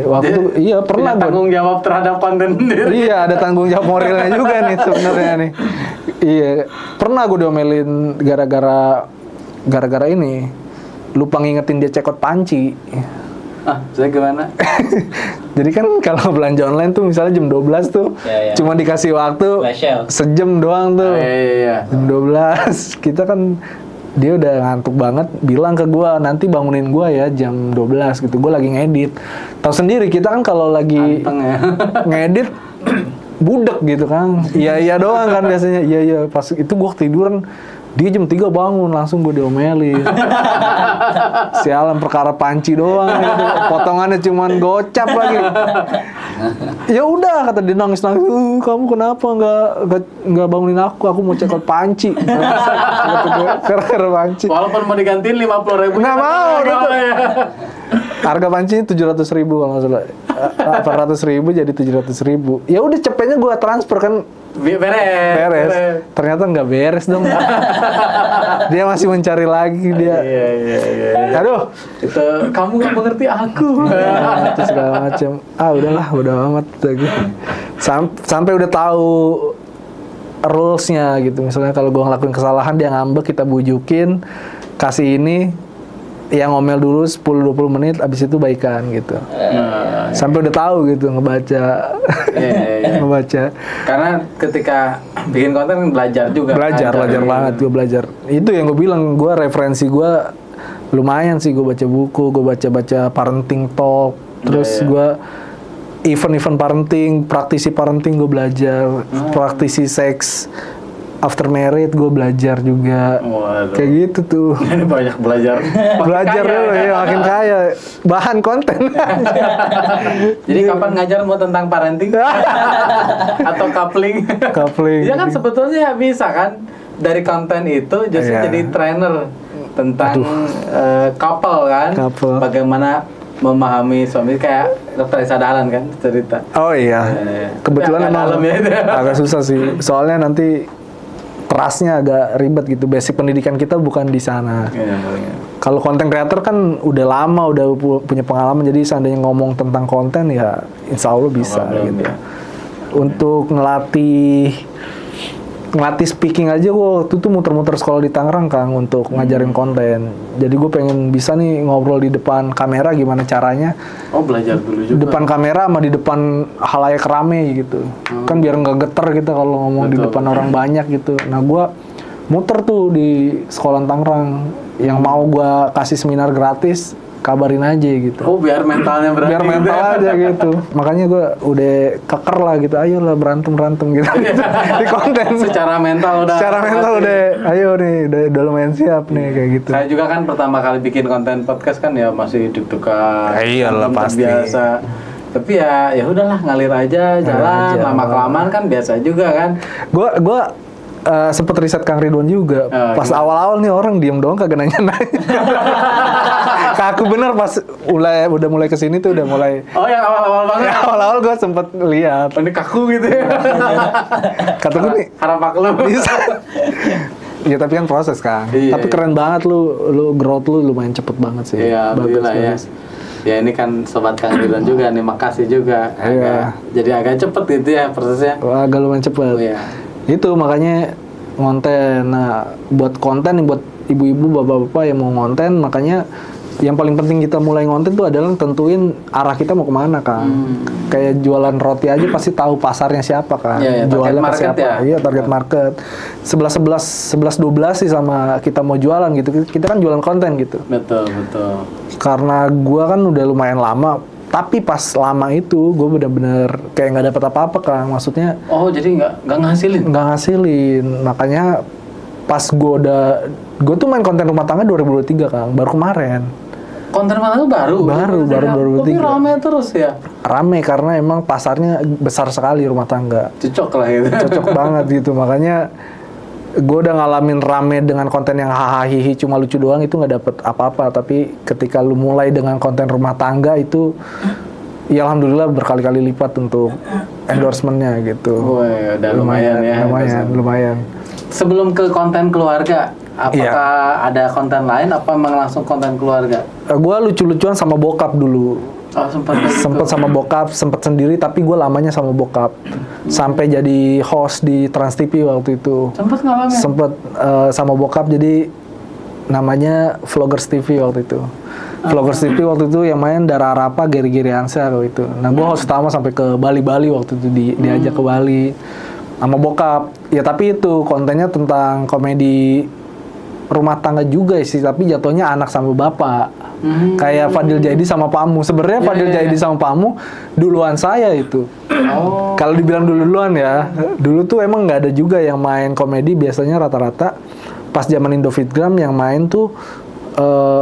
Waktu itu iya pernah gue tanggung jawab terhadap konten sendiri. iya ada tanggung jawab moralnya juga nih sebenarnya nih. Iya pernah gue diomelin gara-gara ini lupa ngingetin dia cekot panci. Saya gimana? Jadi kan kalau belanja online tuh misalnya jam 12 tuh Ya. cuma dikasih waktu Flash sale. sejam doang tuh. Iya. Jam 12 kita kan dia udah ngantuk banget bilang ke gua nanti bangunin gua ya jam 12 gitu. Gua lagi ngedit. Tahu sendiri kita kan kalau lagi Anteng ya. ngedit budek gitu kan. Iya doang kan biasanya. Iya pas itu gua ketiduran dia jam 3 bangun langsung gue diomelin. Sialan perkara panci doang gitu. Potongannya cuman gocap lagi. Ya udah kata dia nangis kamu kenapa nggak bangunin aku mau cekot panci. Karena panci. Walaupun mau digantiin 50.000. Nggak mau, gitu. ya. Harga pancinya 700.000 kalau nggak salah. 800.000 jadi 700.000. Ya udah cepetnya gue transfer kan. Beres. Ternyata nggak beres dong. Dia masih mencari lagi dia. Iya. Aduh, Itu kamu nggak mengerti aku. itu segala macam. Udahlah, udah amat lagi. Sampai udah tahu rules-nya gitu. Misalnya kalau gue ngelakuin kesalahan dia ngambek, kita bujukin, kasih ini, yang ngomel dulu 10-20 menit, abis itu baikan gitu. Sampai udah tahu gitu ngebaca. Iya. Ngebaca. Karena ketika bikin konten kan belajar juga. Belajar banget gue belajar. Itu yang gue bilang, gue referensi gue lumayan sih, gue baca buku, gue baca parenting talk, terus gue event parenting, praktisi parenting gue belajar, praktisi seks after married gue belajar juga. Waduh. Kayak gitu tuh. Ini banyak belajar. Belajar Kaya. dulu ya, makin kaya. Bahan konten. Jadi kapan ngajar mau tentang parenting atau coupling? Coupling. Iya kan sebetulnya bisa kan dari konten itu justru Iya. jadi trainer tentang couple kan. Couple. Bagaimana memahami suami, kayak Dr. Esa Dahlan kan cerita. Oh iya. Kebetulan Agak emang dalam ya itu. agak susah sih. Soalnya nanti trustnya agak ribet gitu. Basic pendidikan kita bukan di sana. Iya. Kalau konten creator kan udah lama, udah punya pengalaman. Jadi seandainya ngomong tentang konten ya insya Allah bisa gitu. Untuk ngelatih speaking aja gue waktu itu muter-muter sekolah di Tangerang Kang untuk ngajarin konten. Jadi gue pengen bisa nih ngobrol di depan kamera gimana caranya. Oh belajar dulu Di juga. depan kamera sama di depan halayak rame gitu. Kan biar nggak geter kita kalau ngomong di depan orang banyak gitu. Nah gue muter tuh di sekolah Tangerang. Yang mau gue kasih seminar gratis, kabarin aja gitu. Oh biar mentalnya berani. Biar mental aja gitu. Makanya gue udah keker lah gitu. Ayolah berantem gitu. Di konten. Secara mental udah. Secara mental udah, ayo nih, udah lumayan siap nih kayak gitu. Saya juga kan pertama kali bikin konten podcast kan ya masih deg-degan. Iyalah, pasti. Biasa. Tapi ya udahlah, ngalir aja, jalan, lama kelamaan kan biasa juga kan. Gua sempet riset Kang Ridwan juga. Pas awal-awal nih orang diem doang kagak nanya-nanya. Kaku bener pas udah mulai kesini tuh udah mulai. Oh yang awal-awal banget. Awal-awal gue sempet lihat. Ini kaku gitu ya. Kata gue nih. Harap maklum. Bisa. Ya tapi kan proses kan. Iya, Tapi keren banget lu growth lu lumayan cepet banget sih. Iya, alhamdulillah ya. Ya ini kan sobat Kang Ridwan juga nih, makasih juga. Jadi agak cepet gitu ya prosesnya. Agak lumayan cepet. Iya. Itu makanya ngonten. Nah, buat konten nih buat ibu-ibu, bapak-bapak yang mau ngonten, makanya yang paling penting kita mulai ngonten tuh adalah tentuin arah kita mau kemana kan. Kayak jualan roti aja pasti tahu pasarnya siapa kan. Jualan ke siapa. Ya? Iya, target market. 11 12 sih sama kita mau jualan gitu. Kita kan jualan konten gitu. Betul. Karena gua kan udah lumayan lama, tapi pas lama itu gue bener-bener kayak nggak dapet apa-apa kan. Maksudnya jadi nggak ngasilin. Makanya pas gue tuh main konten rumah tangga 2023 Kang, baru kemarin. Konten rumah tangga baru 2023. Tapi rame terus ya? Rame karena emang pasarnya besar sekali rumah tangga. Cocok lah gitu. Cocok banget gitu, makanya gue udah ngalamin rame dengan konten yang hahaha cuma lucu doang itu nggak dapet apa-apa. Tapi ketika lu mulai dengan konten rumah tangga itu ya alhamdulillah berkali-kali lipat untuk endorsementnya gitu. Wah, udah lumayan ya. Lumayan. Sebelum ke konten keluarga, apakah ada konten lain apa memang langsung konten keluarga? Gue lucu-lucuan sama bokap dulu. Oh, sempet sama bokap, sempet sendiri tapi gue lamanya sama bokap. Sampai jadi host di Trans TV waktu itu. Sempet sama bokap, jadi namanya Vloggers TV waktu itu. Vloggers TV waktu itu yang main Dara Arapa, Geri Ansyah waktu itu. Nah gue host utama sampai ke Bali waktu itu diajak ke Bali sama bokap. Ya tapi itu kontennya tentang komedi rumah tangga juga sih, tapi jatuhnya anak sama bapak. Kayak Fadil Jaidi sama Pamu. Sebenarnya Fadil Jaidi sama Pamu duluan saya itu. Kalau dibilang duluan ya, dulu tuh emang nggak ada juga yang main komedi. Biasanya rata-rata pas zaman Indofitgram yang main tuh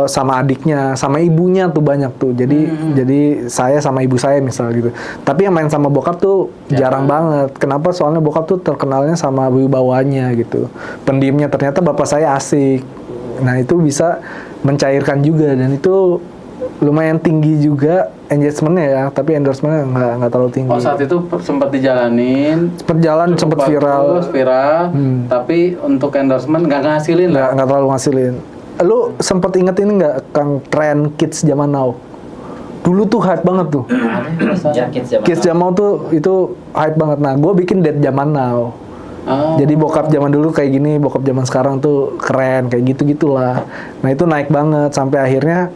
sama adiknya, sama ibunya tuh banyak tuh. Jadi saya sama ibu saya misal gitu. Tapi yang main sama bokap tuh jarang banget. Kenapa? Soalnya bokap tuh terkenalnya sama wibawanya gitu. Pendiamnya, ternyata bapak saya asik. Nah itu bisa mencairkan juga, dan itu lumayan tinggi juga engagementnya ya. Tapi endorsementnya nggak terlalu tinggi. Oh, saat itu sempat dijalanin. Sempat viral. Tapi untuk endorsement nggak ngasilin lah. Nggak terlalu ngasilin. Lu sempet inget ini nggak, Kang, tren kids zaman now? Dulu tuh hype banget tuh. Kids zaman now tuh itu hype banget. Nah, gue bikin date zaman now. Jadi bokap zaman dulu kayak gini, bokap zaman sekarang tuh keren, kayak gitu-gitulah. Nah, itu naik banget sampai akhirnya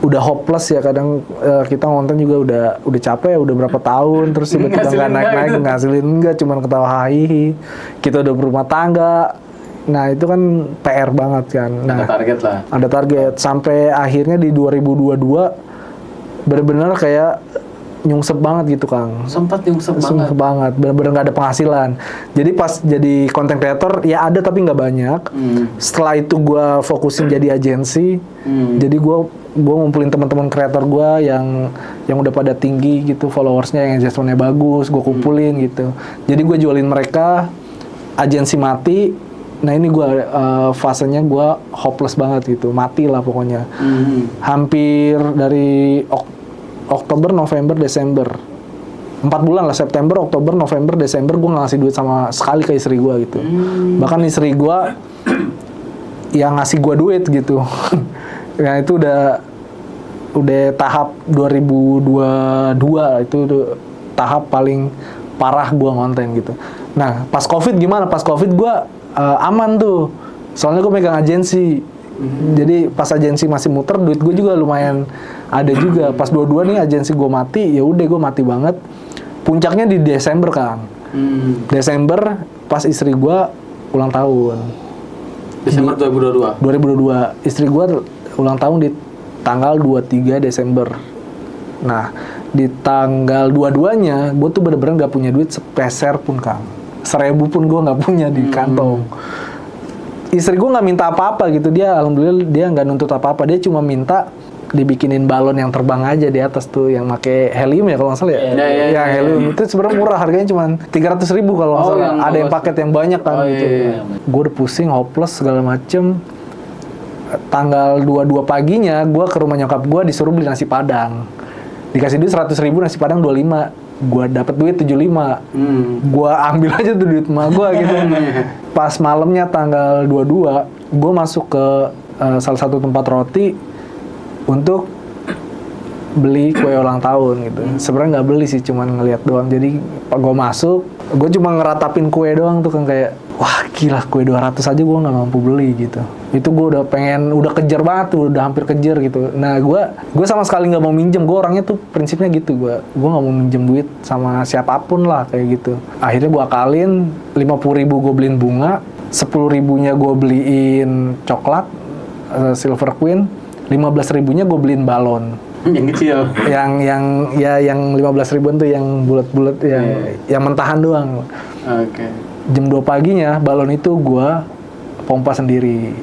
udah hopeless ya. Kadang kita ngonten juga udah capek, udah berapa tahun terus tiba-tiba nggak naik-naik, ngasilin enggak, cuman ketawa hahihi. Kita udah berumah tangga. Nah itu kan PR banget kan. Nah, ada target sampai akhirnya di 2022 bener-bener kayak nyungsep banget gitu Kang. Sempat nyungsep banget. Bener-bener nggak ada penghasilan. Jadi pas jadi content creator ya ada tapi nggak banyak. Setelah itu gue fokusin jadi agensi. Jadi gue ngumpulin teman-teman kreator gue yang udah pada tinggi gitu followersnya, yang engagementnya bagus. Gue kumpulin gitu. Jadi gue jualin mereka, agensi mati. Nah ini gue fasenya gue hopeless banget gitu, mati lah pokoknya. Hampir dari Oktober, November, Desember, 4 bulan lah, September, Oktober, November, Desember gue nggak ngasih duit sama sekali ke istri gue gitu. Bahkan istri gue yang ngasih gue duit gitu. Nah itu udah tahap 2022 itu tahap paling parah gue ngonten gitu. Nah pas COVID gimana? Pas COVID gue aman tuh, soalnya gue megang agensi. Jadi pas agensi masih muter, duit gue juga lumayan ada juga. Pas dua-dua nih agensi gue mati, ya udah gue mati banget. Puncaknya di Desember Kang. Desember pas istri gue ulang tahun. Desember 2022. Istri gue ulang tahun di tanggal 23 Desember. Nah di tanggal 22-nya gue tuh bener-bener gak punya duit sepeser pun Kang. 1.000 pun gue nggak punya di kantong. Istri gue nggak minta apa-apa gitu, dia alhamdulillah dia nggak nuntut apa-apa, dia cuma minta dibikinin balon yang terbang aja di atas tuh, yang pakai helium ya kalau nggak salah ya. Iya. Helium itu sebenarnya murah, harganya cuma 300.000 kalau nggak salah. Ada yang paket yang banyak kan gitu. Iya. Gue udah pusing, hopeless segala macem. Tanggal 22 paginya gue ke rumah nyokap gue disuruh beli nasi padang. Dikasih duit 100.000, nasi padang 25. Gue dapet duit 75. Gue ambil aja tuh duit emak gue gitu. Pas malamnya tanggal 22, gue masuk ke salah satu tempat roti untuk beli kue ulang tahun gitu. Sebenarnya nggak beli sih, cuman ngeliat doang. Jadi gue masuk, gue cuma ngeratapin kue doang tuh kan, kayak wah gila, kue 200 aja gue nggak mampu beli gitu. Itu gue udah pengen, udah kejar banget tuh, udah hampir kejar gitu. Nah gue sama sekali nggak mau minjem. Gue orangnya tuh prinsipnya gitu, gue nggak mau minjem duit sama siapapun lah kayak gitu. Akhirnya gue akalin 50.000 gue beliin bunga, 10.000-nya gue beliin coklat Silver Queen, 15.000-nya gue beliin balon. Yang kecil. Yang 15.000-an tuh yang bulat-bulat, yang mentahan doang. Oke. Jam 2 paginya balon itu gue pompa sendiri.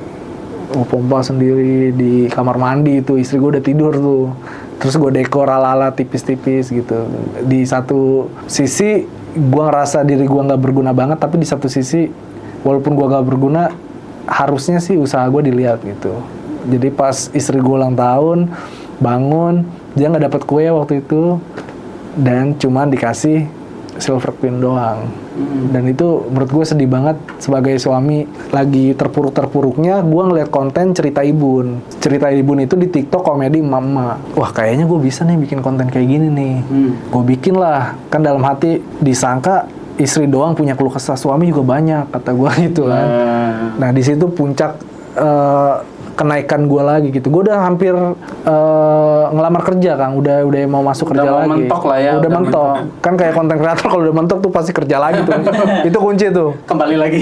Pompa sendiri di kamar mandi itu, istri gue udah tidur tuh. Terus gue dekor ala-ala tipis-tipis gitu. Di satu sisi gue ngerasa diri gue nggak berguna banget, tapi di satu sisi walaupun gue nggak berguna, harusnya sih usaha gue dilihat gitu. Jadi pas istri gue ulang tahun, bangun, dia nggak dapat kue waktu itu, dan cuma dikasih Silver Queen doang. Dan itu menurut gue sedih banget sebagai suami. Lagi terpuruk-terpuruknya, gue ngeliat konten cerita Ibun. Cerita Ibun itu di TikTok komedi emak-emak. Wah kayaknya gue bisa nih bikin konten kayak gini nih. Gue bikin lah. Kan dalam hati disangka istri doang punya keluh kesah, suami juga banyak, kata gue gitu kan. Nah di situ puncak kenaikan gue lagi gitu. Gue udah hampir ngelamar kerja, Kang. Udah mau masuk kerja lagi. Udah mentok lah ya. Udah mentok. Kan kayak konten kreator kalau udah mentok tuh pasti kerja lagi tuh. Itu kunci tuh. Kembali lagi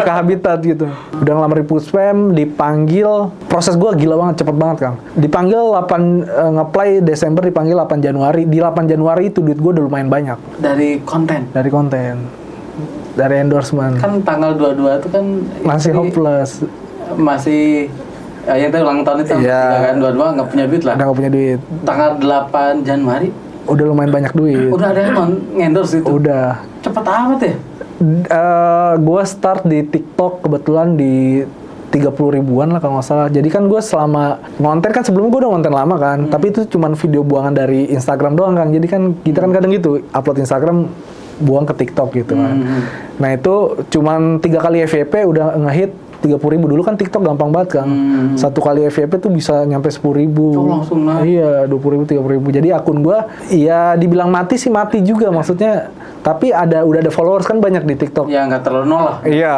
ke habitat gitu. Udah ngelamar di Puspem, dipanggil. Proses gue gila banget, cepet banget, Kang. Dipanggil 8 nge-play Desember, dipanggil 8 Januari. Di 8 Januari itu duit gue udah lumayan banyak. Dari konten. Dari endorsement. Kan tanggal 22 itu kan masih hopeless. Masih yang tadi ulang tahun itu kan 22 nggak punya duit lah. Udah nggak punya duit. Tanggal 8 Januari udah lumayan banyak duit. Udah ada yang ngendorse itu. Udah. Cepet amat ya. Gue start di TikTok kebetulan di 30.000-an lah kalau nggak salah. Jadi kan gue selama ngonten kan, sebelumnya gue udah ngonten lama kan, tapi itu cuman video buangan dari Instagram doang kan. Jadi kan kita kan kadang gitu upload Instagram, buang ke TikTok gitu kan. Nah itu cuman 3 kali FYP udah ngehit 30.000. Dulu kan TikTok gampang banget kan. 1 kali FYP tuh bisa nyampe 10.000. Oh, langsung naik. Iya, 20.000, 30.000. Jadi akun gua ya dibilang mati sih mati juga maksudnya. Tapi udah ada followers kan banyak di TikTok. Ya nggak terlalu nol lah. Iya.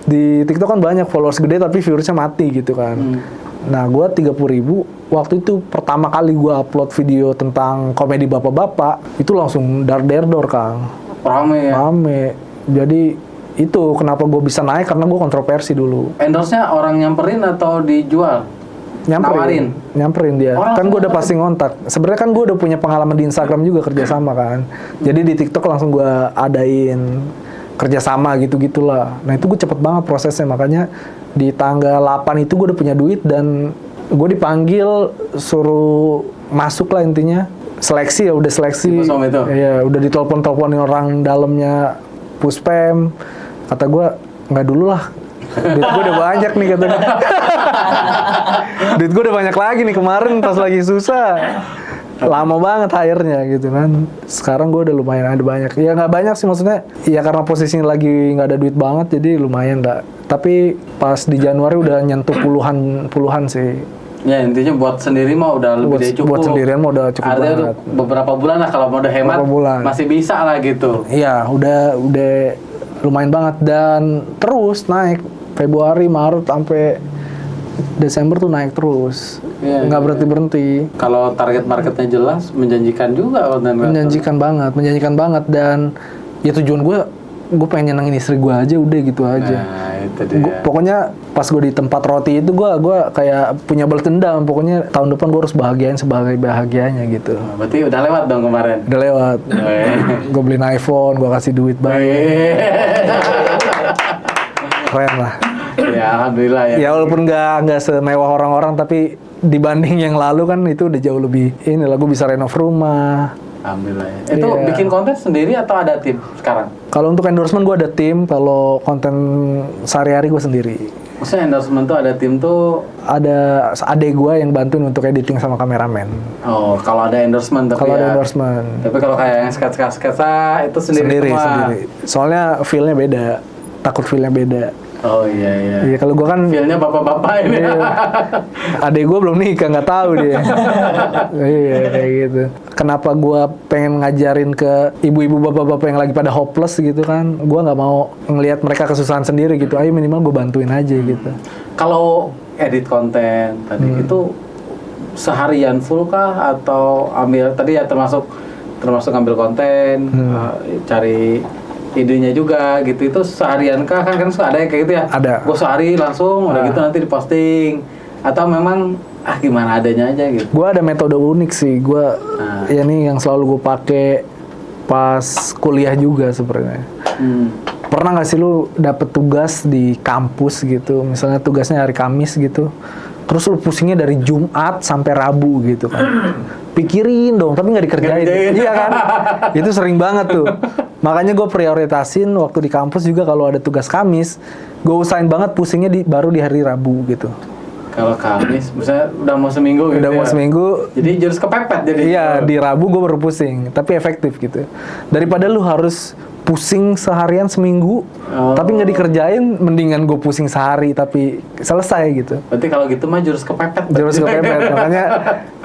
Di TikTok kan banyak followers gede tapi viewersnya mati gitu kan. Nah, gua 30.000 waktu itu pertama kali gua upload video tentang komedi bapak-bapak, itu langsung dar-der-dor, Kang. Rame ya. Rame. Jadi itu kenapa gue bisa naik, karena gue kontroversi dulu. Endorse-nya orang nyamperin atau dijual? Nyamperin dia. Orang kan gue udah pasti ngontak. Sebenarnya kan gue udah punya pengalaman di Instagram juga kerjasama kan. Jadi di TikTok langsung gue adain kerjasama gitu-gitulah. Nah itu gue cepet banget prosesnya, makanya di tanggal 8 itu gue udah punya duit dan gue dipanggil suruh masuk lah intinya. Seleksi ya, udah seleksi. Iya, udah ditelepon-teleponin orang dalamnya Puspem. Kata gue, nggak dulu lah. Duit gue udah banyak nih katanya. Duit gue udah banyak lagi nih, kemarin pas lagi susah. Lama banget hire-nya gitu kan. Sekarang gue udah lumayan ada banyak. Ya nggak banyak sih maksudnya. Ya karena posisinya lagi nggak ada duit banget, jadi lumayan lah. Tapi pas di Januari udah nyentuh puluhan sih. Ya intinya buat sendiri mah udah lebih dari cukup. Buat sendirian mah udah cukup banget. Beberapa bulan lah kalau mau udah hemat masih bisa lah gitu. Iya, udah lumayan banget dan terus naik Februari, Maret sampai Desember tuh naik terus. Nggak berhenti. Kalau target marketnya jelas, menjanjikan juga konten. Menjanjikan banget dan ya tujuan gue pengen nyenengin istri gue aja, udah gitu aja. Nah, itu dia. Pokoknya pas gue di tempat roti itu gue kayak punya balas dendam. Pokoknya tahun depan gue harus bahagiain sebagai bahagianya gitu. Nah, berarti udah lewat dong kemarin? Udah lewat. Gue beliin iPhone, gue kasih duit banyak. Keren lah. Ya alhamdulillah ya. Ya walaupun nggak semewah orang-orang, tapi dibanding yang lalu kan itu udah jauh lebih ini lah, gue bisa renov rumah. Alhamdulillah ya. Itu Iya. bikin konten sendiri atau ada tim sekarang? Kalau untuk endorsement gue ada tim, kalau konten sehari-hari gue sendiri. Maksudnya endorsement tuh ada tim tuh. Ada adek gue yang bantuin untuk editing sama kameramen. Oh, kalau ada endorsement tapi Kalau ya. ada endorsement Tapi kalau kayak yang sketsa itu sendiri semua. sendiri. Soalnya feel-nya beda, takut feel-nya beda. Oh iya. Iya kalau gue kan Feel-nya bapak-bapak ini. Iya. Adek gue belum nikah, nggak tahu dia. Iya kayak gitu. Kenapa gue pengen ngajarin ke ibu-ibu bapak-bapak yang lagi pada hopeless gitu kan? Gue nggak mau ngelihat mereka kesusahan sendiri gitu. Ayo minimal gue bantuin aja gitu. Kalau edit konten tadi itu seharian full kah atau ambil tadi ya termasuk ambil konten, cari idenya juga gitu, itu seharian kah? Kan suka ada yang kayak gitu ya? Ada. Gue sehari langsung udah gitu nanti diposting, atau memang gimana adanya aja gitu? Gue ada metode unik sih. Gue ya nih yang selalu gue pakai pas kuliah juga sebenarnya. Pernah nggak sih lu dapet tugas di kampus gitu, misalnya tugasnya hari Kamis gitu, terus lu pusingnya dari Jumat sampai Rabu gitu kan? Pikirin dong, tapi nggak dikerjain. Iya kan? Itu sering banget tuh. Makanya gue prioritasin waktu di kampus juga kalau ada tugas Kamis, gue usahain banget pusingnya baru di hari Rabu gitu. Kalau Kamis, misalnya udah mau seminggu gitu. Udah mau seminggu. Jadi jurus kepepet jadi. Iya, di Rabu gue baru pusing, tapi efektif gitu. Daripada lu harus pusing seharian seminggu, tapi nggak dikerjain, mendingan gue pusing sehari tapi selesai gitu. Berarti kalau gitu mah jurus kepepet. Jurus kepepet. Makanya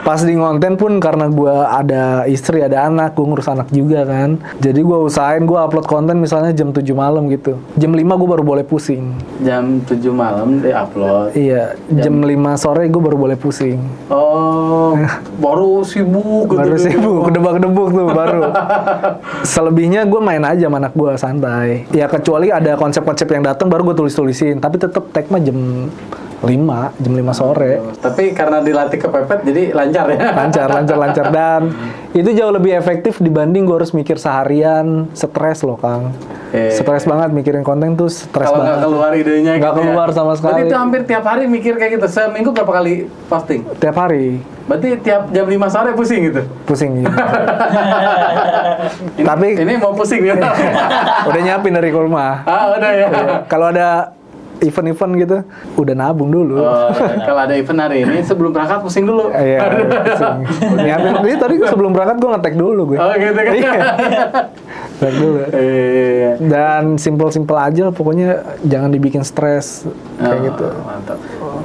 pas di konten pun karena gue ada istri, ada anak, gue ngurus anak juga kan. Jadi gue usahain gue upload konten misalnya jam 7 malam gitu. Jam 5 gue baru boleh pusing. Jam 7 malam di-upload. Iya, jam 5 sore gue baru boleh pusing. Oh, baru sibuk gitu. Baru sibuk, kedebak-kedebuk tuh baru. Selebihnya gue main aja sama anak gue santai. Ya kecuali ada konsep-konsep yang datang baru gue tulis-tulisin. Tapi tetap tag mah jam 5 sore. Tapi karena dilatih kepepet jadi lancar ya. Lancar. Dan itu jauh lebih efektif dibanding gue harus mikir seharian, stres loh Kang. Stres banget mikirin konten tuh, stres Kalau banget. nggak keluar idenya Nggak gitu keluar ya. sama sekali. Berarti itu hampir tiap hari mikir kayak gitu. Seminggu berapa kali posting? Tiap hari Berarti tiap jam 5 sore pusing gitu? pusing gitu. Tapi Ini mau pusing ya? udah nyiapin dari rumah. Udah ya. Kalau ada event-event gitu, udah nabung dulu. Oh, kalau ada event hari ini sebelum berangkat pusing dulu. Iya, pusing. Nyiapin. Jadi tadi sebelum berangkat gue nge-tag dulu gue. Oh gitu kan? Iya. Tag dulu. Iya. Dan simpel-simpel aja lah, pokoknya jangan dibikin stres kayak gitu. Mantap.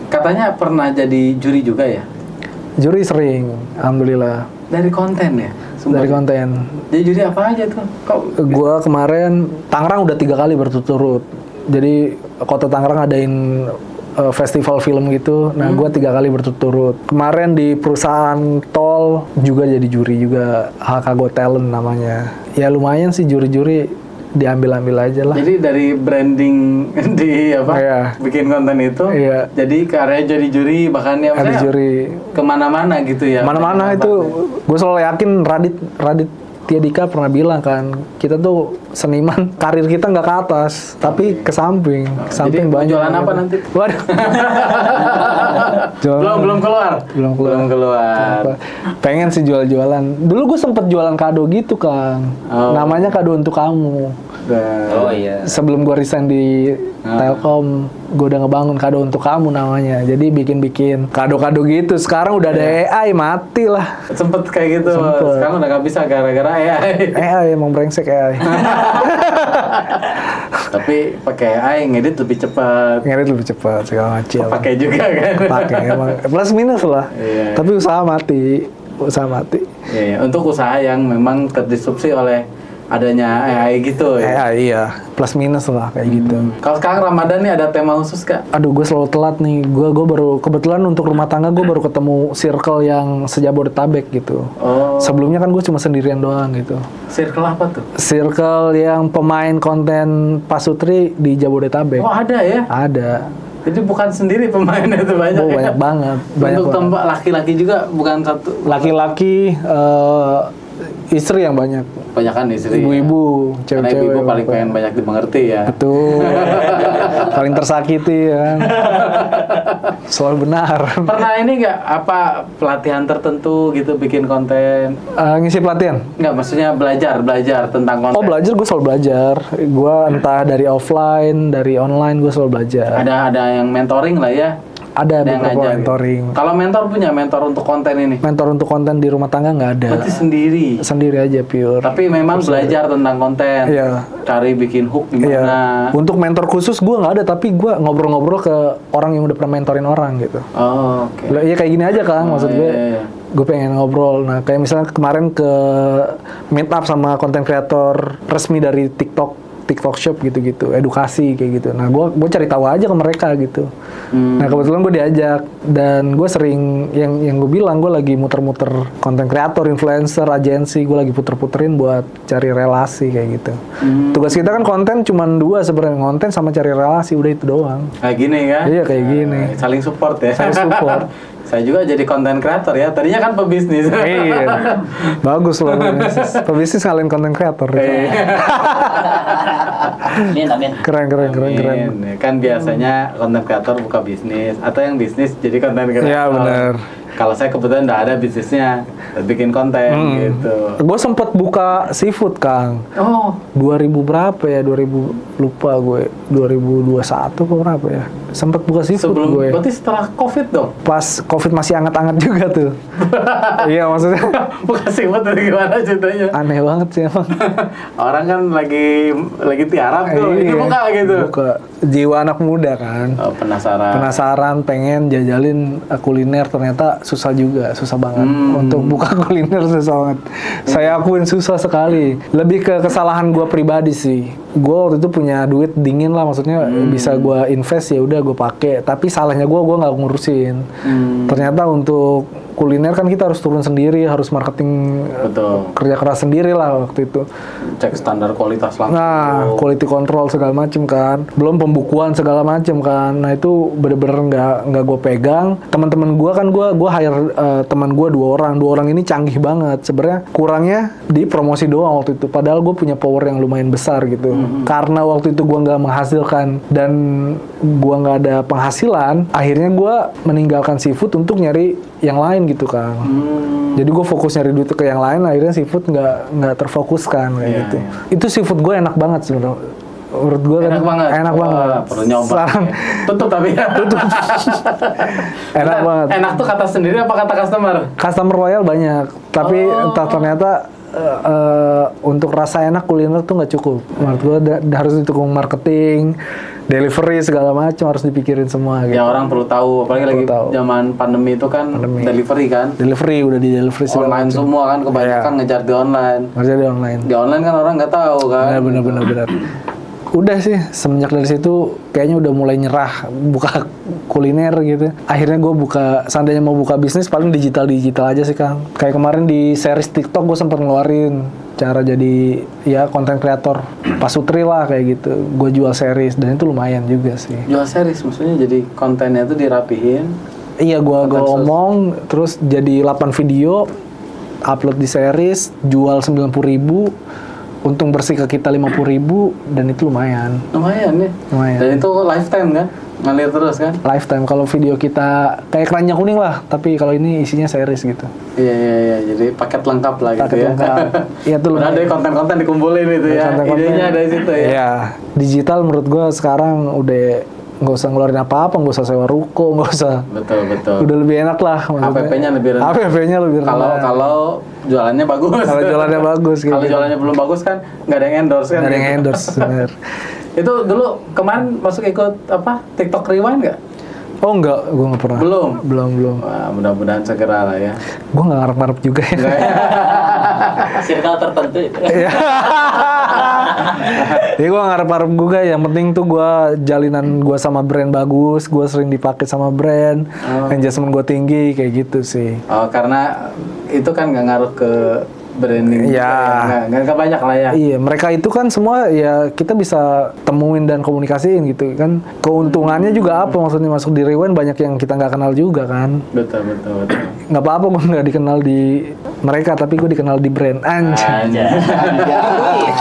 Katanya pernah jadi juri juga ya? Juri sering, alhamdulillah. Dari konten ya? Dari konten. Jadi juri apa aja tuh? Kok Gua kemarin Tangerang udah 3 kali berturut-turut. Jadi Kota Tangerang adain festival film gitu. Nah, gua 3 kali berturut-turut. Kemarin di perusahaan tol juga jadi juri juga, HK Talent namanya. Ya lumayan sih juri-juri, diambil-ambil aja lah. jadi dari branding di apa? Iya. Bikin konten itu. Iya. Jadi ke area jadi juri bahkan ya Ada maksudnya juri. kemana-mana gitu ya. Mana-mana itu, gue selalu yakin Radit Tiadika pernah bilang kan, kita tuh seniman, karir kita nggak ke atas, tapi ke samping. Jadi mau banyak. jualan apa nanti? Waduh. Belum keluar. Belum keluar. Pengen sih jual-jualan. Dulu gue sempet jualan kado gitu Kang. Namanya kado untuk kamu. Oh iya. Sebelum gue resign di Telkom, gue udah ngebangun kado untuk kamu namanya. Jadi bikin-bikin kado-kado gitu. Sekarang udah ada AI, mati lah. Sempet kayak gitu. Sempet. Sekarang udah nggak bisa gara-gara AI. AI emang brengsek AI. Tapi pakai AI ngedit lebih cepat. Ngedit lebih cepat segala macam. Pakai juga kan. Pakai emang plus minus lah. Iya. Tapi usaha mati. Iya, untuk usaha yang memang terdisrupsi oleh adanya AI gitu ya. AI iya. Plus minus lah kayak gitu. Kalau sekarang Ramadan nih ada tema khusus Kak? Aduh, gue selalu telat nih. Gue baru kebetulan untuk rumah tangga gue baru ketemu circle yang sejabodetabek gitu. Oh. Sebelumnya kan gue cuma sendirian doang gitu. Circle apa tuh? Circle yang pemain konten Pasutri di Jabodetabek. Oh ada ya? Ada. Jadi bukan sendiri pemainnya itu banyak. Banyak banget. Banyak Untuk banget. laki-laki juga bukan satu. Laki-laki Istri yang banyak. Banyakan istri. Ibu-ibu, Karena cewek-cewek. ibu-ibu paling pengen banyak dimengerti ya. Betul. Paling tersakiti ya kan. Selalu benar. Pernah ini nggak apa pelatihan tertentu gitu bikin konten? Ngisi pelatihan? Nggak, maksudnya belajar tentang konten. Oh belajar, gue selalu belajar. Gue entah dari offline, dari online, gue selalu belajar. Ada yang mentoring lah ya. Ada yang beberapa ngajar. mentoring. Kalau mentor punya mentor untuk konten ini? Mentor untuk konten di rumah tangga nggak ada. Berarti sendiri. Sendiri aja pure. Tapi memang belajar tentang konten. Iya. Cari bikin hook gimana. Iya. Untuk mentor khusus gue nggak ada, tapi gue ngobrol-ngobrol ke orang yang udah pernah mentorin orang gitu. Oh, oke. Iya kayak gini aja kan, maksud gue. Iya. Gue pengen ngobrol. Nah kayak misalnya kemarin ke meet up sama konten kreator resmi dari TikTok Shop gitu-gitu, edukasi kayak gitu. Nah, gue cari tahu aja ke mereka gitu. Nah, kebetulan gue diajak dan gue sering yang gue bilang gue lagi muter-muter konten kreator, influencer, agensi, gue lagi puter-puterin buat cari relasi kayak gitu. Tugas kita kan konten cuma 2 sebenarnya, konten sama cari relasi, udah itu doang. Kayak gini kan? Iya kayak gini. Saling support ya. Saling support. Saya juga jadi konten kreator ya. Tadinya kan pebisnis. Iya. Bagus loh pebisnis. Pebisnis ngalahin konten kreator. Amin. Keren. Kan biasanya konten kreator buka bisnis atau yang bisnis jadi konten kreator. Iya benar. Kalau saya kebetulan nggak ada bisnisnya, bikin konten gitu. Gue sempet buka seafood, Kang. Oh, 2000 berapa ya? 2000 lupa gue. 2021 apa berapa ya? Sempet buka seafood sebelum gue. berarti setelah COVID dong. Pas COVID masih anget-anget juga tuh. Iya maksudnya. Buka seafood itu gimana ceritanya? Aneh banget sih emang. Orang kan lagi tiarap tuh, ini Iya, buka gitu. Buka. Jiwa anak muda kan. Oh, Penasaran, pengen jajalin kuliner, ternyata susah juga, susah banget. Untuk buka kuliner susah banget. Saya akuin susah sekali. Lebih ke kesalahan gue pribadi sih. Gue waktu itu punya duit dingin lah, maksudnya bisa gue invest ya udah gue pakai. Tapi salahnya gue nggak ngurusin. Ternyata untuk kuliner kan kita harus turun sendiri, harus marketing, kerja keras sendiri lah waktu itu. Cek standar kualitas langsung. Nah, quality control segala macem kan, belum pembukuan segala macem kan. Nah itu bener-bener nggak gue pegang. Teman-teman gue kan gue hire teman gue 2 orang ini canggih banget. Sebenarnya kurangnya di promosi doang waktu itu. Padahal gue punya power yang lumayan besar gitu. Karena waktu itu gue nggak menghasilkan dan gue nggak ada penghasilan, akhirnya gue meninggalkan seafood untuk nyari yang lain gitu kan. Jadi gue fokus nyari duit ke yang lain, akhirnya seafood nggak terfokuskan kayak gitu. Itu seafood gue enak banget sebenarnya. Menurut gue enak banget. Perlu nyoba. Tutup tapi ya. Tutup. Enak banget. Enak tuh kata sendiri apa kata customer? Customer loyal banyak, tapi ternyata untuk rasa enak kuliner tuh nggak cukup. Menurut gue harus didukung marketing, delivery segala macam harus dipikirin semua. Gitu. Ya orang perlu tahu, apalagi lagi zaman pandemi itu kan delivery kan. Delivery udah di delivery segala online macam. semua kan kebanyakan ngejar di online. Ngejar di online. Di online kan orang nggak tahu kan. Benar. Udah sih semenjak dari situ kayaknya udah mulai nyerah buka kuliner gitu. Akhirnya gue seandainya mau buka bisnis paling digital aja sih Kang. Kayak kemarin di series TikTok gue sempat ngeluarin cara jadi ya konten kreator pasutri lah kayak gitu. Gue jual series dan itu lumayan juga sih. Jual series maksudnya jadi kontennya itu dirapihin. Iya gue ngomong terus jadi 8 video upload di series jual 90.000. Untung bersih ke kita 50.000 dan itu lumayan. Lumayan ya. Lumayan. Dan itu lifetime kan? Ngalir terus kan? Lifetime. Kalau video kita kayak keranjang kuning lah, tapi kalau ini isinya series gitu. Iya. Jadi paket lengkap lah gitu paket ya. Lengkap. Iya tuh. Ada konten-konten dikumpulin itu ya. Idenya ada di situ ya. Iya. Digital menurut gua sekarang udah nggak usah ngeluarin apa-apa, nggak usah sewa ruko, nggak usah. Betul. Udah lebih enak lah. APP-nya lebih rendah. APP-nya lebih rendah. Kalau jualannya bagus. Kalau jualannya bagus. Kalau jualannya belum bagus kan nggak ada yang endorse kan. Nggak ada yang endorse, benar. Itu dulu kemarin masuk ikut apa TikTok Rewind nggak? Oh enggak, gue nggak pernah. Belum. Wah, mudah-mudahan segera lah ya. Gue nggak ngarep-ngarep juga ya. Circle tertentu itu. Ya gue ngarep-ngarep juga, yang penting tuh gue jalinan gue sama brand bagus, gue sering dipakai sama brand, engagement gue tinggi kayak gitu sih. Oh, karena itu kan nggak ngaruh ke branding. Ya. Nggak banyak lah ya. Iya, mereka itu kan semua ya kita bisa temuin dan komunikasiin gitu kan. Keuntungannya juga apa, maksudnya masuk di Rewind banyak yang kita nggak kenal juga kan. Betul. Nggak apa-apa gue nggak dikenal di mereka, tapi gue dikenal di brand. Anjay.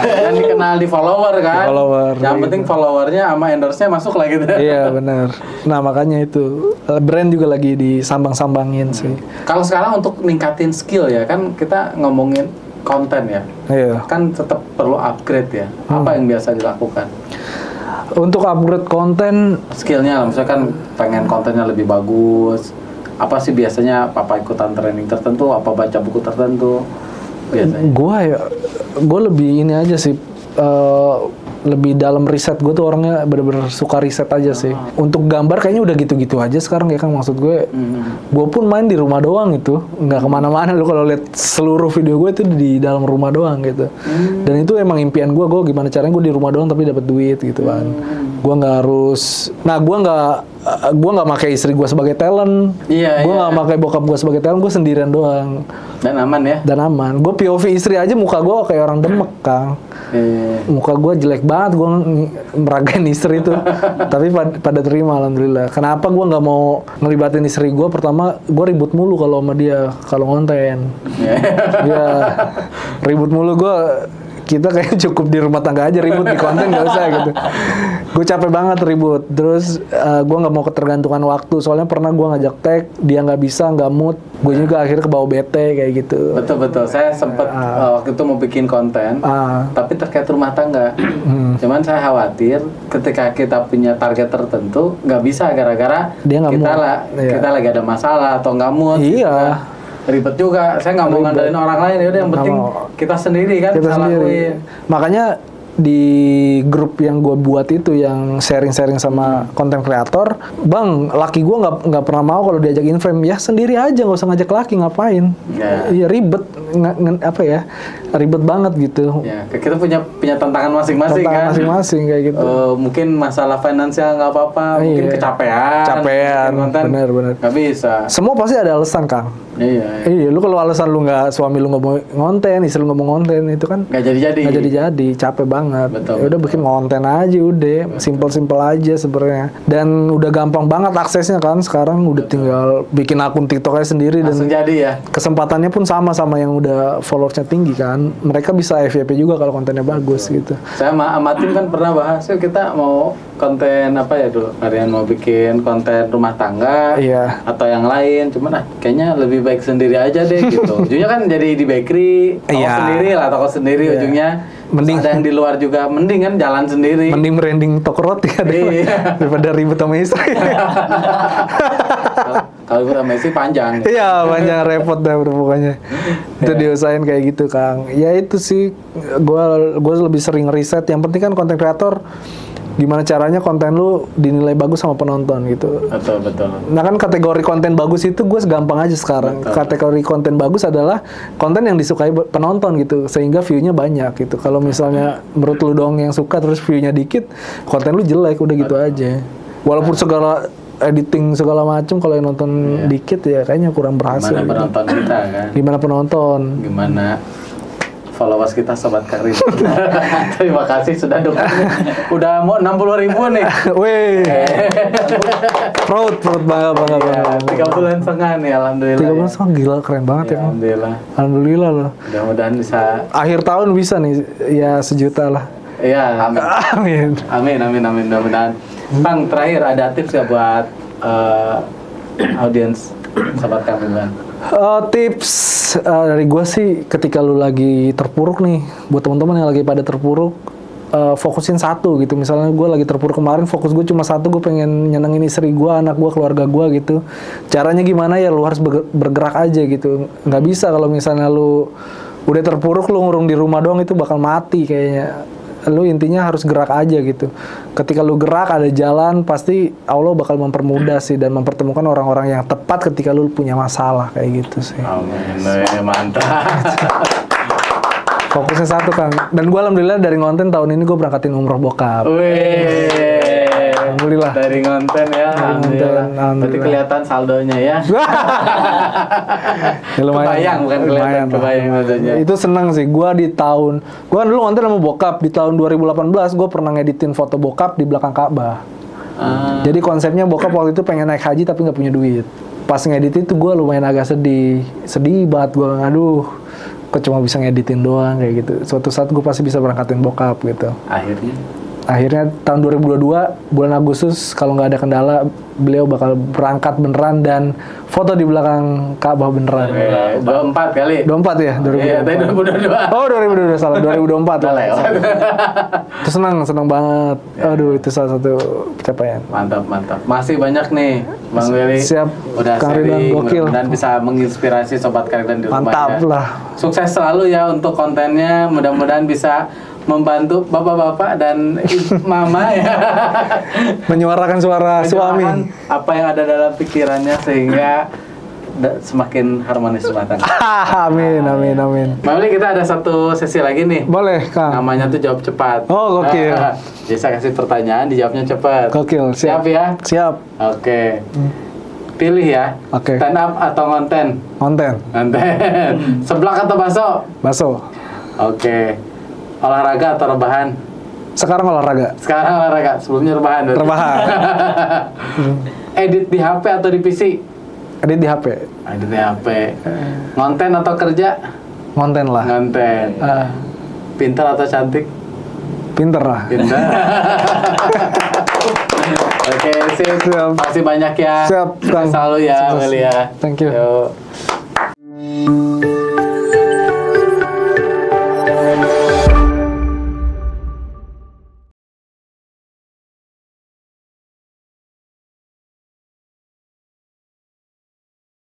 Dan dikenal di follower kan. Follower. Yang penting followernya sama endorse-nya masuk lah gitu. Iya benar. Nah makanya itu brand juga lagi disambang-sambangin sih. Kalau sekarang untuk ningkatin skill ya kan kita ngomongin konten ya. Iya. Kan tetap perlu upgrade ya. Apa yang biasa dilakukan? Untuk upgrade konten, Skillnya lah, misalnya kan pengen kontennya lebih bagus. Apa sih biasanya? Apa ikutan training tertentu? Apa baca buku tertentu? Biasanya. gue lebih ini aja sih. Lebih dalam riset. Gue tuh orangnya bener-bener suka riset aja sih. Untuk gambar kayaknya udah gitu-gitu aja sekarang ya kan, maksud gue. Gue pun main di rumah doang itu, nggak kemana-mana. Lu kalau lihat seluruh video gue itu di dalam rumah doang gitu. Dan itu emang impian gue gimana caranya gue di rumah doang tapi dapat duit gitu kan. Gue nggak harus. Nah gue nggak pakai istri gue sebagai talent. Iya. Gue nggak pakai bokap gue sebagai talent. Gue sendirian doang. Dan aman ya? Dan aman. Gue POV istri aja muka gue kayak orang Demek, Kang. Muka gue jelek banget, gue meragain istri itu. Tapi pada terima, alhamdulillah. Kenapa gue nggak mau ngelibatin istri gue? Pertama, gue ribut mulu kalau sama dia, kalau ngonten. Iya, ribut mulu gue. Kita kayak cukup di rumah tangga aja ribut, di konten gak usah gitu. Gue capek banget ribut. Terus gue nggak mau ketergantungan waktu. Soalnya pernah gue ngajak tag, dia nggak bisa, nggak mood. Gue juga akhirnya kebawa bete kayak gitu. Betul. Saya sempat waktu itu mau bikin konten, tapi terkait rumah tangga. Cuman saya khawatir ketika kita punya target tertentu nggak bisa gara-gara kita lagi ada masalah atau nggak mood. Iya. Ribet juga, saya nggak mau ngandelin orang lain, ya udah yang penting kita sendiri kan kita sendiri. Makanya di grup yang gue buat itu yang sharing-sharing sama konten kreator, bang, laki gue nggak pernah mau kalau diajak inframe, ya sendiri aja, nggak usah ngajak laki, ngapain? Iya ribet, ribet banget gitu. Ya, kita punya tantangan masing-masing kan. Masing-masing kayak gitu. Mungkin masalah finansial nggak apa-apa, mungkin kecapean. Benar. Nggak bisa. Semua pasti ada alasan, Kang. Iya, lu kalau alasan lu suami lu nggak mau ngonten, istri lu nggak mau ngonten, itu kan nggak jadi, capek banget. Betul. Ya udah bikin konten aja udah, simple aja sebenarnya. Dan udah gampang banget aksesnya kan sekarang, udah tinggal bikin akun TikTok aja sendiri langsung dan jadi ya. Kesempatannya pun sama yang udah followersnya tinggi kan. Mereka bisa FYP juga kalau kontennya bagus gitu. Saya sama tim kan pernah bahas, kita mau konten apa ya dulu? Kalian mau bikin konten rumah tangga atau yang lain, cuman kayaknya lebih baik sendiri aja deh gitu. Ujungnya kan jadi di bakery, toko sendiri ujungnya. Mending ada yang di luar juga, mending kan jalan sendiri. Mending branding toko roti ya daripada ribut sama istri. Kalau ribut sama istri panjang. Iya, panjang repot dah pokoknya. Itu diusahain kayak gitu, Kang. Ya itu sih, gue lebih sering riset. Yang penting kan konten kreator, gimana caranya konten lu dinilai bagus sama penonton gitu. Betul. Nah kan kategori konten bagus itu gue gampang aja sekarang. Kategori konten bagus adalah konten yang disukai penonton gitu, sehingga view-nya banyak gitu. Kalau misalnya menurut lu doang yang suka terus view-nya dikit, konten lu jelek, udah gitu aja. Walaupun segala editing segala macam, kalau yang nonton dikit ya kayaknya kurang berhasil. Gimana penonton kita kan? Gimana penonton? Gimana followers kita Sobat Karim. Terima kasih sudah dukung. Udah mau 60.000 nih. Wih. Proud bangga. 3 bulan setengah nih, alhamdulillah. 3 bulan setengah, gila, keren banget ya. Alhamdulillah loh. Mudah-mudahan bisa. Akhir tahun bisa nih, ya 1 juta lah. Iya, amin. Mudah-mudahan. Bang, terakhir ada tips ya buat audiens Sobat Karim, Bang? Tips dari gue sih, ketika lu lagi terpuruk nih, buat teman-teman yang lagi pada terpuruk, fokusin satu gitu. Misalnya gue lagi terpuruk kemarin, fokus gue cuma satu, gue pengen nyenengin istri gue, anak gue, keluarga gue gitu. Caranya gimana ya, lu harus bergerak aja gitu. Nggak bisa kalau misalnya lu udah terpuruk, lu ngurung di rumah doang, itu bakal mati kayaknya. Lu intinya harus gerak aja gitu. Ketika lu gerak, ada jalan, pasti Allah bakal mempermudah sih dan mempertemukan orang-orang yang tepat ketika lu punya masalah kayak gitu sih. Amin, mantap. Fokusnya satu, Kang. Dan gue alhamdulillah dari konten tahun ini gue berangkatin umroh bokap. Alhamdulillah. Dari konten ya, alhamdulillah. Berarti kelihatan saldonya ya. Ya lumayan. Bukan kelihatan, kebayang saldonya. Itu senang sih. Gue kan dulu konten sama bokap di tahun 2018. Gue pernah ngeditin foto bokap di belakang Ka'bah. Jadi konsepnya bokap waktu itu pengen naik haji tapi nggak punya duit. pas ngedit itu gue lumayan agak sedih banget gue, aduh kok cuma bisa ngeditin doang kayak gitu. Suatu saat gue pasti bisa berangkatin bokap gitu. Akhirnya tahun 2022 bulan Agustus kalau nggak ada kendala beliau bakal berangkat beneran dan foto di belakang Ka'bah beneran. 24 kali. 24 ya? 2024. Iya, tadi 2022. Oh 2022 salah, 2024 lah. Itu senang banget. Aduh itu salah satu pencapaian. Mantap. Masih banyak nih Bang Willy. Siap. Udah Kang Ridwan, sharing, gokil. mudah-mudahan bisa menginspirasi Sobat Karidan di rumah. Mantap ya. lah. Sukses selalu ya untuk kontennya, mudah-mudahan bisa membantu bapak-bapak dan mama ya Menyuarakan suara suami. apa yang ada dalam pikirannya sehingga semakin harmonis rumah tangga. Amin. Mbak Willy, kita ada satu sesi lagi nih. Boleh Kang. Namanya tuh jawab cepat. Oh, gokil. Jadi saya kasih pertanyaan, dijawabnya cepat. Gokil. Siap ya? Siap. Oke. Pilih ya. Oke. Stand up atau ngonten? Konten. Seblak atau bakso? Bakso. Oke. Olahraga atau rebahan? Sekarang olahraga. Sekarang olahraga, sebelumnya rebahan. Rebahan. Edit di HP atau di PC? Edit di HP. Edit di HP. Ngonten atau kerja? Konten lah. Ngonten. Pintar atau cantik? Pinter lah. Pintar. Oke, sip. Siap. Masih banyak ya. Siap, Kang. Selalu ya, Sukses. Willy ya. Thank you. Yuk.